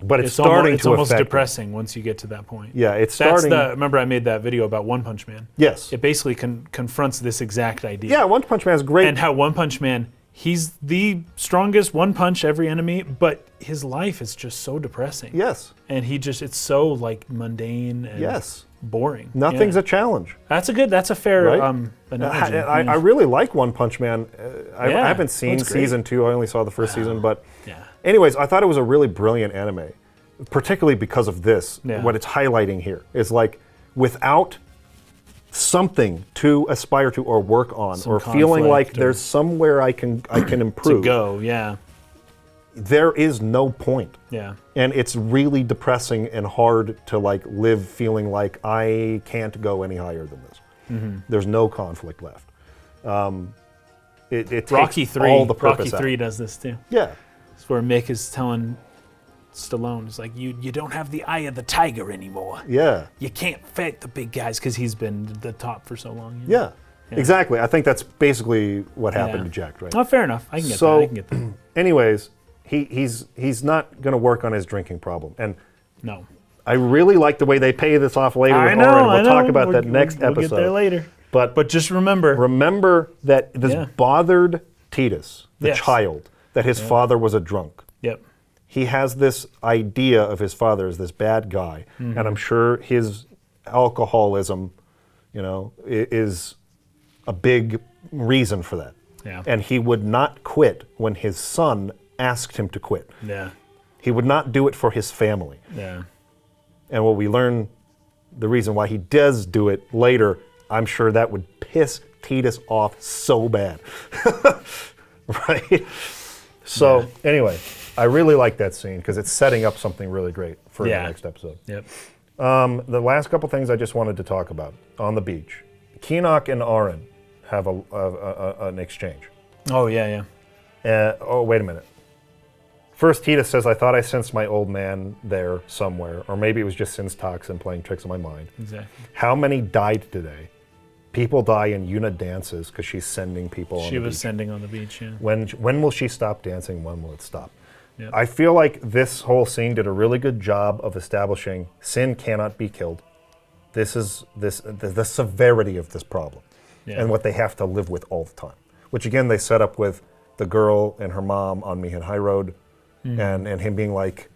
But it's almost, starting it's to almost affect him. depressing once you get to that point. Yeah, it's That's starting. remember I made that video about One Punch Man. Yes. It basically confronts this exact idea. Yeah, One Punch Man is great. And how One Punch Man he's the strongest, one punch every enemy, but his life is just so depressing. Yes. And it's so like mundane and boring. Nothing's a challenge. That's a fair Right? analogy. I really like One Punch Man. I haven't seen season 2. I only saw the first season, but anyways, I thought it was a really brilliant anime, particularly because of this. What it's highlighting here is like, without something to aspire to or work on, or feeling like there's somewhere I can improve. To go, there is no point. Yeah. And it's really depressing and hard to like live feeling like I can't go any higher than this. Mm-hmm. There's no conflict left. It takes Rocky 3, all the purpose Rocky 3 out. does this too. Yeah. It's where Mick is telling Stallone, it's like, you don't have the eye of the tiger anymore. Yeah. You can't fight the big guys because he's been the top for so long. Yeah. Exactly. I think that's basically what happened to Jack, right? Oh, fair enough. I can get that. I can get that. Anyways, he's not going to work on his drinking problem. And no. I really like the way they pay this off later with Oren. We'll talk about that next episode. We'll get there later. But just remember that this bothered Tidus, the child, that his father was a drunk. Yep. He has this idea of his father as this bad guy, and I'm sure his alcoholism, is a big reason for that. Yeah. And he would not quit when his son asked him to quit. Yeah. He would not do it for his family. Yeah. And what we learn, the reason why he does do it later, I'm sure that would piss Tidus off so bad. Right? So, anyway, I really like that scene because it's setting up something really great for the next episode. Yep. The last couple things I just wanted to talk about on the beach. Keenock and Oren have an exchange. Oh, yeah. Wait a minute. First, Tidus says, I thought I sensed my old man there somewhere, or maybe it was just Sin's toxin playing tricks on my mind. Exactly. How many died today? People die and Yuna dances because she's sending people on the beach. She was sending on the beach, yeah. When will she stop dancing? When will it stop? Yep. I feel like this whole scene did a really good job of establishing Sin cannot be killed. This is the severity of this problem and what they have to live with all the time. Which again, they set up with the girl and her mom on Mi'ihen Highroad and him being like,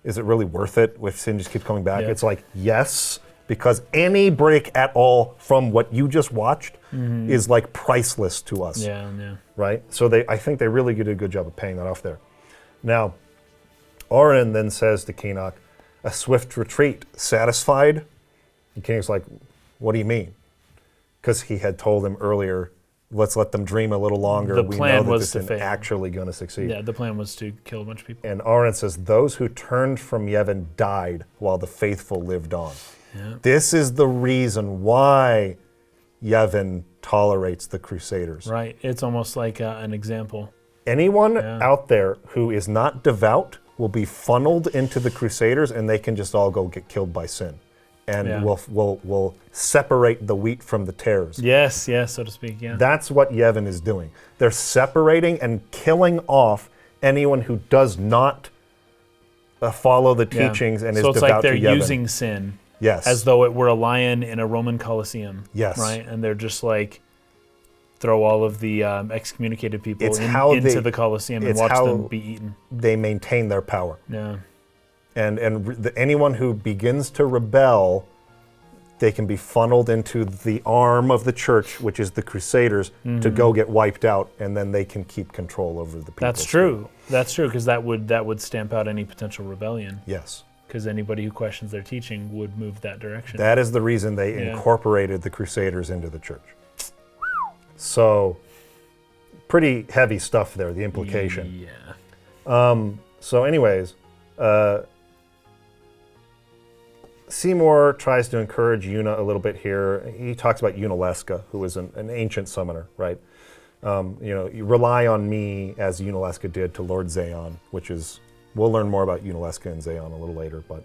is it really worth it if Sin just keeps coming back? It's like, yes, because any break at all from what you just watched is like priceless to us. Yeah. Right? So I think they really did a good job of paying that off there. Now, Oren then says to Keenock, a swift retreat, satisfied? And Keenock's like, what do you mean? Because he had told him earlier, let's let them dream a little longer. The we plan know that was this to isn't fail. actually going to succeed. Yeah, the plan was to kill a bunch of people. And Oren says, those who turned from Yevon died while the faithful lived on. Yeah. This is the reason why Yevon tolerates the Crusaders. Right. It's almost like an example. Anyone out there who is not devout will be funneled into the Crusaders, and they can just all go get killed by Sin. And we'll separate the wheat from the tares. Yes, so to speak, yeah. That's what Yevon is doing. They're separating and killing off anyone who does not follow the teachings and is devout to Yevon. So it's like they're using Sin as though it were a lion in a Roman Colosseum. Yes. Right? And they're just like, throw all of the excommunicated people into the Colosseum and watch them be eaten. They maintain their power. Yeah. And anyone who begins to rebel, they can be funneled into the arm of the church, which is the Crusaders, to go get wiped out, and then they can keep control over the people. That's true. That's true, because that would stamp out any potential rebellion. Yes. Because anybody who questions their teaching would move that direction. That is the reason they incorporated the Crusaders into the church. So, pretty heavy stuff there, the implication. Yeah. So anyways, Seymour tries to encourage Yuna a little bit here. He talks about Yunalesca, who is an ancient summoner, right? You rely on me as Yunalesca did to Lord Zayon, which is, we'll learn more about Yunalesca and Zayon a little later, but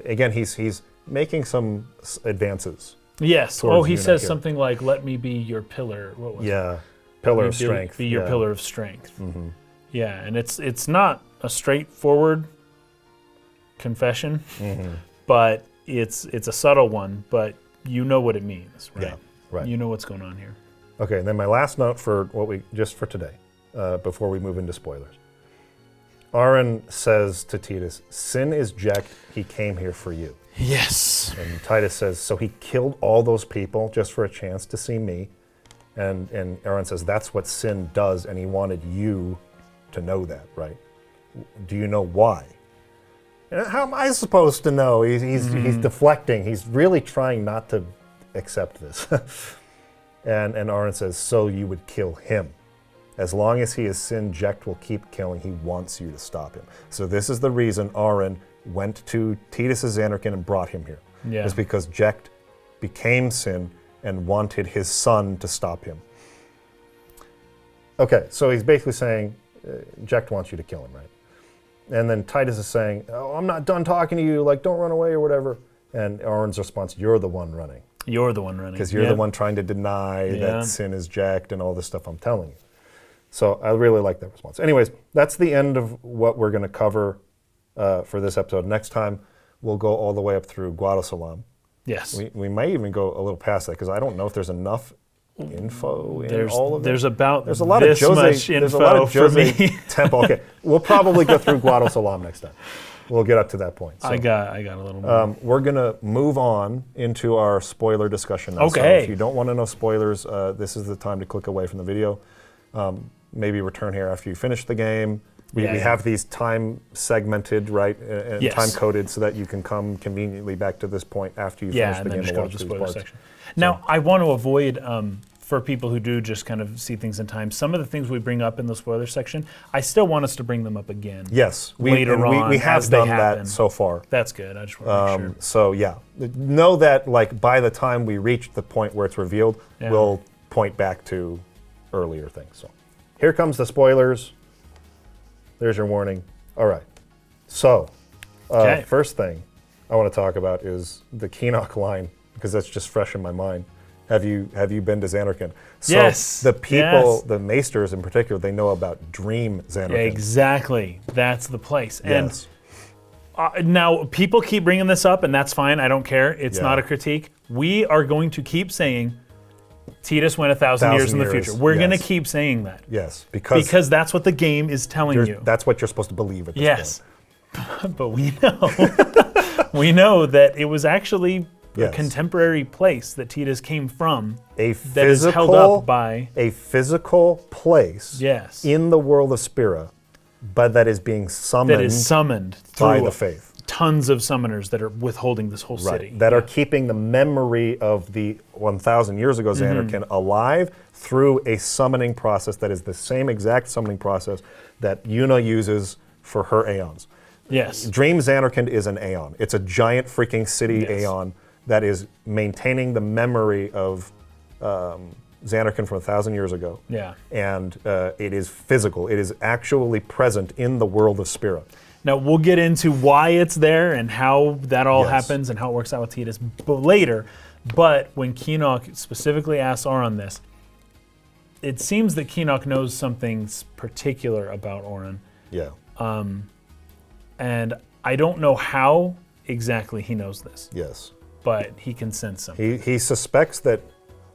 again, he's making some advances. Yes. Oh, he says something like, let me be your pillar. What was it? Pillar of strength. Be your pillar of strength. Mm-hmm. Yeah, and it's not a straightforward confession, but it's a subtle one, but you know what it means, right? Yeah, right. You know what's going on here. Okay, and then my last note for for today. before we move into spoilers. Aaron says to Tidus, "Sin is Jekt, he came here for you." Yes. And Tidus says, "So he killed all those people just for a chance to see me?" And Aaron says, "That's what sin does, and he wanted you to know that, right? Do you know why?" And how am I supposed to know? He's deflecting. He's really trying not to accept this. and Aaron says, "So you would kill him. As long as he is sin, Jekt will keep killing. He wants you to stop him." So this is the reason Aaron went to Tidus' Zanarkand and brought him here. Yeah. It's because Jekt became sin and wanted his son to stop him. Okay, so he's basically saying, Jekt wants you to kill him, right? And then Tidus is saying, "Oh, I'm not done talking to you, like, don't run away or whatever." And Aaron's response, "You're the one running. You're the one running. Because you're the one trying to deny that sin is Jekt and all this stuff I'm telling you." So I really like that response. Anyways, that's the end of what we're going to cover for this episode. Next time, we'll go all the way up through Guadalsalam. Yes. We may even go a little past that, because I don't know if there's enough info in all of it. There's about there's a lot of this Jose, much there's a info lot of for Jose me. Temple. Okay, we'll probably go through Guadalsalam next time. We'll get up to that point. So, I got a little more. we're going to move on into our spoiler discussion now. Okay. So if you don't want to know spoilers, this is the time to click away from the video. Maybe return here after you finish the game. We have these time segmented, right, and time coded so that you can come conveniently back to this point after you finish the game and watch these parts. Section. Now, I want to avoid, for people who do just kind of see things in time, some of the things we bring up in the spoiler section, I still want us to bring them up again. Yes, later on, we have done that so far. That's good. I just want to make sure. So yeah, know that like by the time we reach the point where it's revealed, we'll point back to earlier things. So here comes the spoilers. There's your warning. All right. So first thing I want to talk about is the Keenock line, because that's just fresh in my mind. Have you been to Zanarkand? So yes. the people, the Maesters in particular, they know about Dream Zanarkand. Exactly. That's the place. Yes. And now people keep bringing this up, and that's fine. I don't care. It's not a critique. We are going to keep saying Tidus went 1,000 years in the future. We're going to keep saying that. Yes. Because that's what the game is telling you. That's what you're supposed to believe at this point. But we know we know that it was actually a contemporary place that Tidus came from. That is held up by a physical place in the world of Spira, but that is being summoned. That is summoned by through the faith. Tons of summoners that are withholding this whole city. That are keeping the memory of the 1,000 years ago Zanarkand alive through a summoning process that is the same exact summoning process that Yuna uses for her Aeons. Yes. Dream Zanarkand is an Aeon. It's a giant freaking city Aeon that is maintaining the memory of Zanarkand from 1,000 years ago. Yeah. And it is physical. It is actually present in the world of Spira. Now, we'll get into why it's there and how that all happens and how it works out with Tidus later. But when Keenock specifically asks Auron this, it seems that Keenock knows something particular about Auron. Yeah. And I don't know how exactly he knows this. Yes. But he can sense something. He suspects that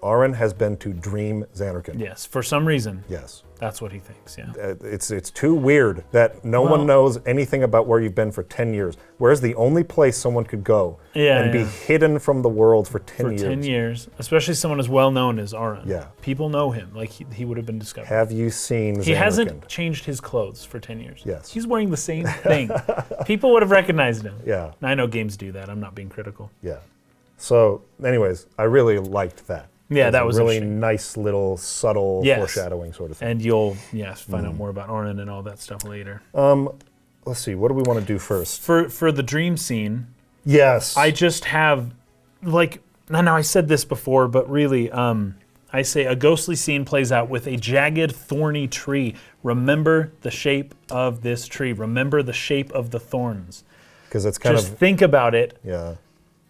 Auron has been to Dream Zanarkand. Yes, for some reason. Yes. That's what he thinks, It's too weird that no one knows anything about where you've been for 10 years. Where's the only place someone could go and be hidden from the world for 10 years? For 10 years, especially someone as well known as Auron. Yeah. People know him, like he would have been discovered. Have you seen Zanarkand? He hasn't changed his clothes for 10 years. Yes. He's wearing the same thing. People would have recognized him. Yeah. I know games do that. I'm not being critical. Yeah. So, anyways, I really liked that. Yeah, that was a really nice little subtle foreshadowing sort of thing. And you'll find out more about Auron and all that stuff later. Let's see, what do we want to do first? For the dream scene, yes, I just have now I said this before, but really, I say a ghostly scene plays out with a jagged, thorny tree. Remember the shape of this tree. Remember the shape of the thorns. Because it's kind just think about it. Yeah.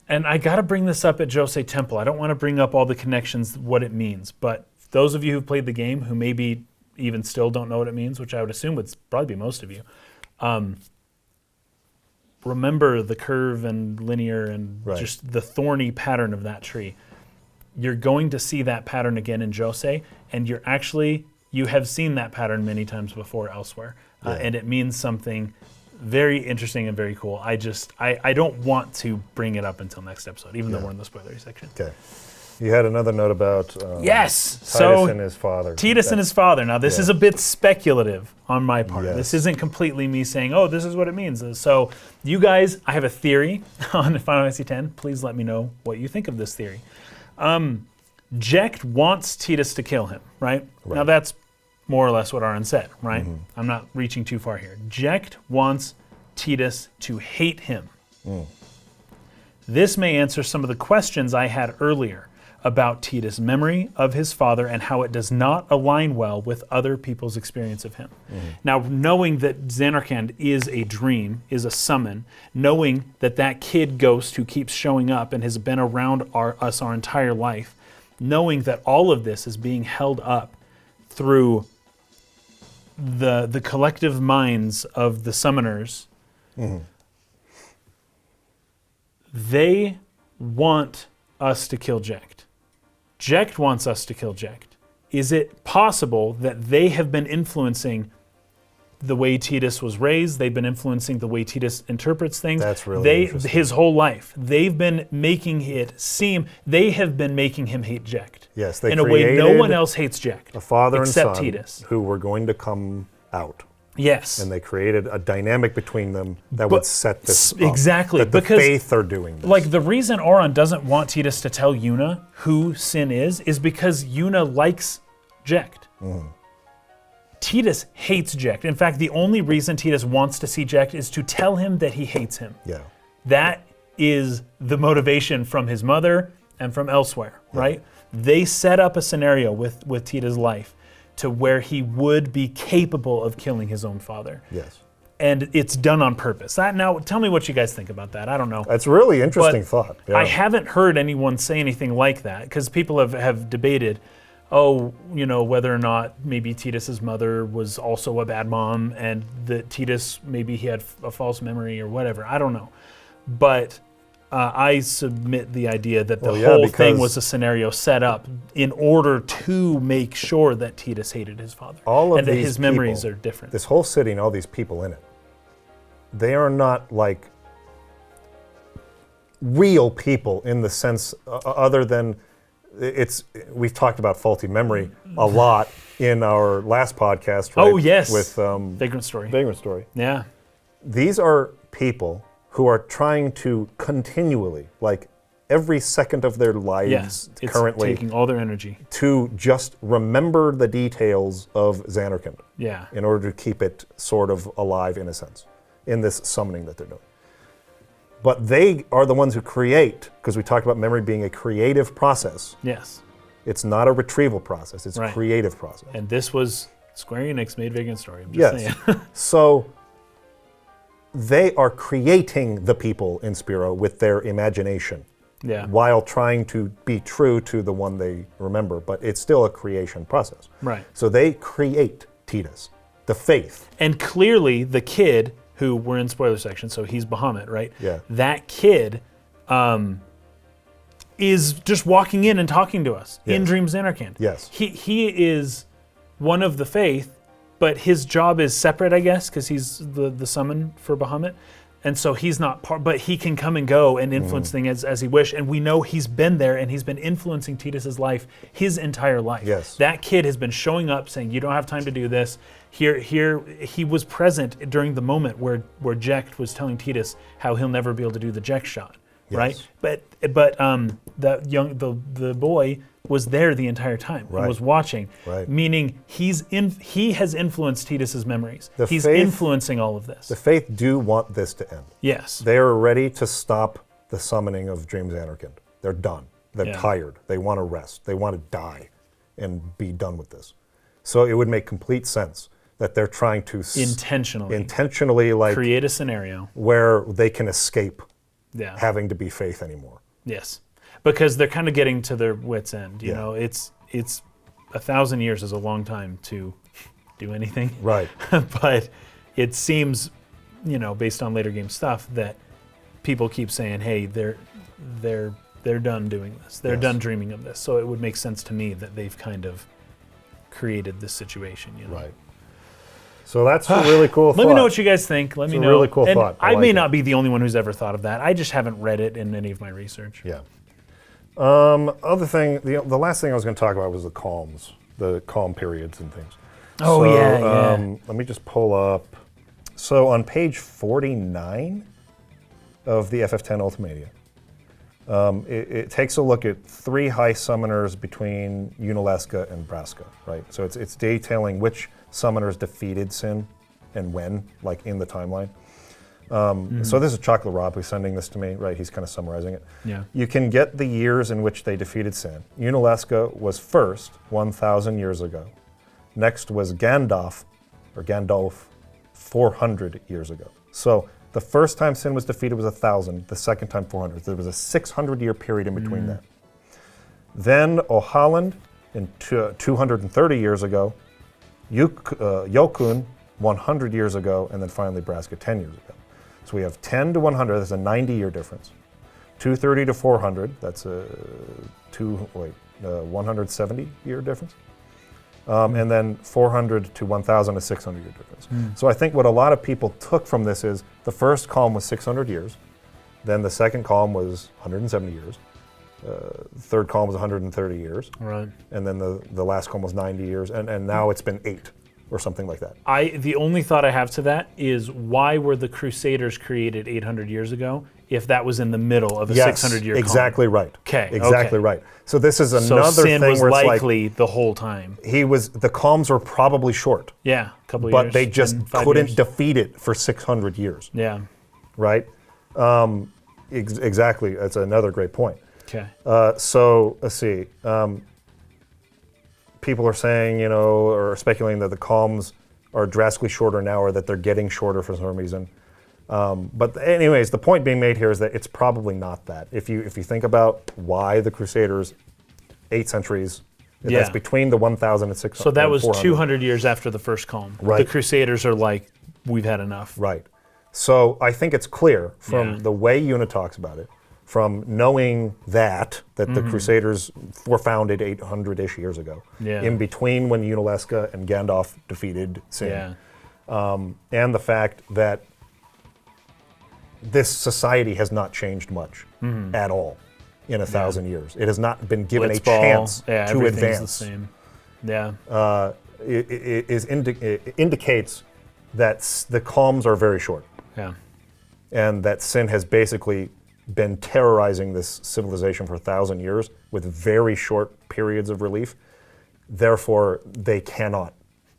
And I got to bring this up at Jose Temple. I don't want to bring up all the connections, what it means. But those of you who've played the game who maybe even still don't know what it means, which I would assume would probably be most of you, remember the curve and linear and just the thorny pattern of that tree. You're going to see that pattern again in Jose, and you're actually you have seen that pattern many times before elsewhere, and it means something very interesting and very cool. I don't want to bring it up until next episode, even though we're in the spoilery section. Okay. You had another note about Tidus and his father. Tidus and his father. Now, this is a bit speculative on my part. Yes. This isn't completely me saying, oh, this is what it means. So, you guys, I have a theory on Final Fantasy X. Please let me know what you think of this theory. Jecht wants Tidus to kill him, right? Now, that's more or less what Aaron said, right? I'm not reaching too far here. Jecht wants Tidus to hate him. This may answer some of the questions I had earlier about Tidus' memory of his father and how it does not align well with other people's experience of him. Now, knowing that Zanarkand is a dream, is a summon, knowing that that kid ghost who keeps showing up and has been around us our entire life, knowing that all of this is being held up through the collective minds of the summoners, they want us to kill Jecht. Jecht wants us to kill Jecht. Is it possible that they have been influencing the way Tidus was raised? They've been influencing the way Tidus interprets things. That's really interesting. His whole life. They've been making it seem, they have been making him hate Jecht. Yes, they in a way no one else hates Jecht. A father except and son Tidus. who were going to come out. Yes. And they created a dynamic between them that would set this up. Exactly. That the because faith are doing this. Like, the reason Auron doesn't want Tidus to tell Yuna who Sin is because Yuna likes Jecht. Tidus hates Jecht. In fact, the only reason Tidus wants to see Jecht is to tell him that he hates him. Yeah. That is the motivation from his mother and from elsewhere, right? They set up a scenario with Tidus' life to where he would be capable of killing his own father. Yes. And it's done on purpose. Now, tell me what you guys think about that. I don't know. That's a really interesting thought. Yeah. I haven't heard anyone say anything like that, because people have debated, whether or not maybe Tidus' mother was also a bad mom, and that Tidus, maybe he had a false memory or whatever. I don't know. But I submit the idea that the whole thing was a scenario set up in order to make sure that Tidus hated his father. And that his memories are different. This whole city and all these people in it, they are not like real people in the sense other than we've talked about faulty memory a lot in our last podcast, right? Oh, yes. With Vagrant Story. Vagrant Story. Yeah. These are people who are trying to continually, like every second of their lives currently, taking all their energy to just remember the details of Zanarkand. Yeah. In order to keep it sort of alive in a sense, in this summoning that they're doing. But they are the ones who create, because we talked about memory being a creative process. Yes. It's not a retrieval process, it's a creative process. And this was Square Enix made Vagrant Story, I'm just saying. So they are creating the people in Spira with their imagination, while trying to be true to the one they remember, but it's still a creation process. Right. So they create Tidus, the faith. And clearly the kid, who we're in spoiler section, so he's Bahamut, right? Yeah. That kid is just walking in and talking to us in Dream Zanarkand. Yes. He is one of the faith, but his job is separate, I guess, because he's the summon for Bahamut. And so he's not part, but he can come and go and influence things as he wish. And we know he's been there and he's been influencing Tidus' life his entire life. Yes. That kid has been showing up saying, you don't have time to do this. Here, he was present during the moment where Jecht was telling Tidus how he'll never be able to do the Jecht shot, right? But the boy was there the entire time and was watching, meaning he has influenced Tidus' memories. He's influencing all of this. The Faith do want this to end. Yes. They are ready to stop the summoning of Dream Zanarkand. They're done. They're tired. They want to rest. They want to die and be done with this. So it would make complete sense that they're trying to intentionally like create a scenario where they can escape having to be Faith anymore. Yes. Because they're kind of getting to their wits' end. You know, it's 1,000 years is a long time to do anything. Right. But it seems, based on later game stuff, that people keep saying, "Hey, they're done doing this. They're done dreaming of this." So it would make sense to me that they've kind of created this situation. You know? Right. So that's a really cool thought. Let me know what you guys think. Let me a know. really cool and thought. I like may it. not be the only one who's ever thought of that. I just haven't read it in any of my research. Yeah. Other thing, the last thing I was going to talk about was the calms, the calm periods and things. Oh, So, yeah. Let me just pull up. So on page 49 of the FF10 Ultimadia, it takes a look at 3 high summoners between Yunalesca and Braska, right? So it's detailing which summoners defeated Sin and when, like in the timeline. So this is Chocolate Rob who's sending this to me, right? He's kind of summarizing it. Yeah. You can get the years in which they defeated Sin. Yunalesca was first 1,000 years ago. Next was Gandalf 400 years ago. So the first time Sin was defeated was 1,000, the second time 400. There was a 600-year period in between that. Then Ohaland, 230 years ago, Yokun, 100 years ago, and then finally Braska, 10 years ago. So we have 10 to 100, that's a 90-year difference. 230 to 400, that's a 170-year difference. And then 400 to 1,000, a 600-year difference. So I think what a lot of people took from this is the first column was 600 years, then the second column was 170 years, the third column was 130 years, Right. and then the last column was 90 years, and now it's been 8 or something like that. The only thought I have to that is why were the Crusaders created 800 years ago if that was in the middle of a 600-year column? Exactly right. Exactly okay. right. So this is So another Sin thing was where it's likely the whole time. the calms were probably short, Yeah, a couple of but years. they just 5 couldn't years. defeat it for 600 years, Yeah. right? Exactly. That's another great point. Okay. So let's see. People are saying, or speculating that the calms are drastically shorter now, or that they're getting shorter for some reason. But anyways, the point being made here is that it's probably not that. If you think about why the Crusaders, 8 centuries, that's Yeah. between the 1,000 and 600. So that was 400. 200 years after the first column. Right. The Crusaders are like, we've had enough. Right. So I think it's clear from Yeah. the way Yuna talks about it, from knowing that the Crusaders were founded 800-ish years ago, Yeah. in between when Yunalesca and Gandalf defeated Sin, Yeah. and the fact that this society has not changed much at all in 1,000 years. It has not been given a Blitzball, chance yeah, to everything's advance. the same. Yeah. It indicates that the calms are very short, Yeah. and that Sin has basically been terrorizing this civilization for 1,000 years with very short periods of relief. Therefore, they cannot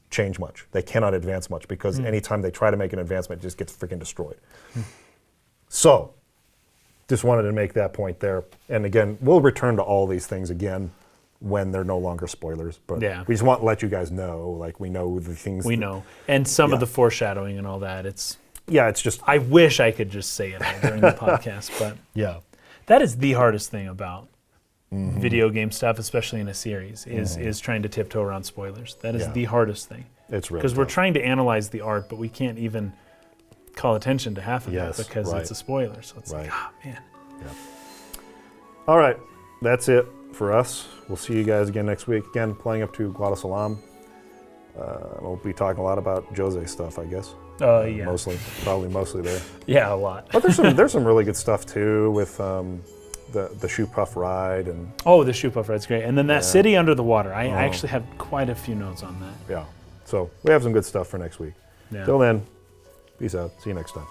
change much. They cannot advance much because anytime they try to make an advancement, it just gets freaking destroyed. So, just wanted to make that point there. And again, we'll return to all these things again when they're no longer spoilers. But Yeah. we just want to let you guys know, like we know the things. We know. And some of Yeah. the foreshadowing and all that, it's... Yeah, it's just. I wish I could just say it all during the podcast, but Yeah. that is the hardest thing about video game stuff, especially in a series, is trying to tiptoe around spoilers. That is Yeah. the hardest thing. It's really Because we're tough. trying to analyze the art, but we can't even call attention to half of Yes, it because right. it's a spoiler. So it's Right. like, man. All right, that's it for us. We'll see you guys again next week. Again, playing up to Guadasalam. We'll be talking a lot about Jose stuff, I guess. Yeah. Probably mostly there. Yeah, a lot. But there's some really good stuff too with the shoe puff ride and Oh, the shoe puff ride's great. And then that Yeah. city under the water. I actually have quite a few notes on that. yeah. So we have some good stuff for next week. Yeah. Till then, peace out. See you next time.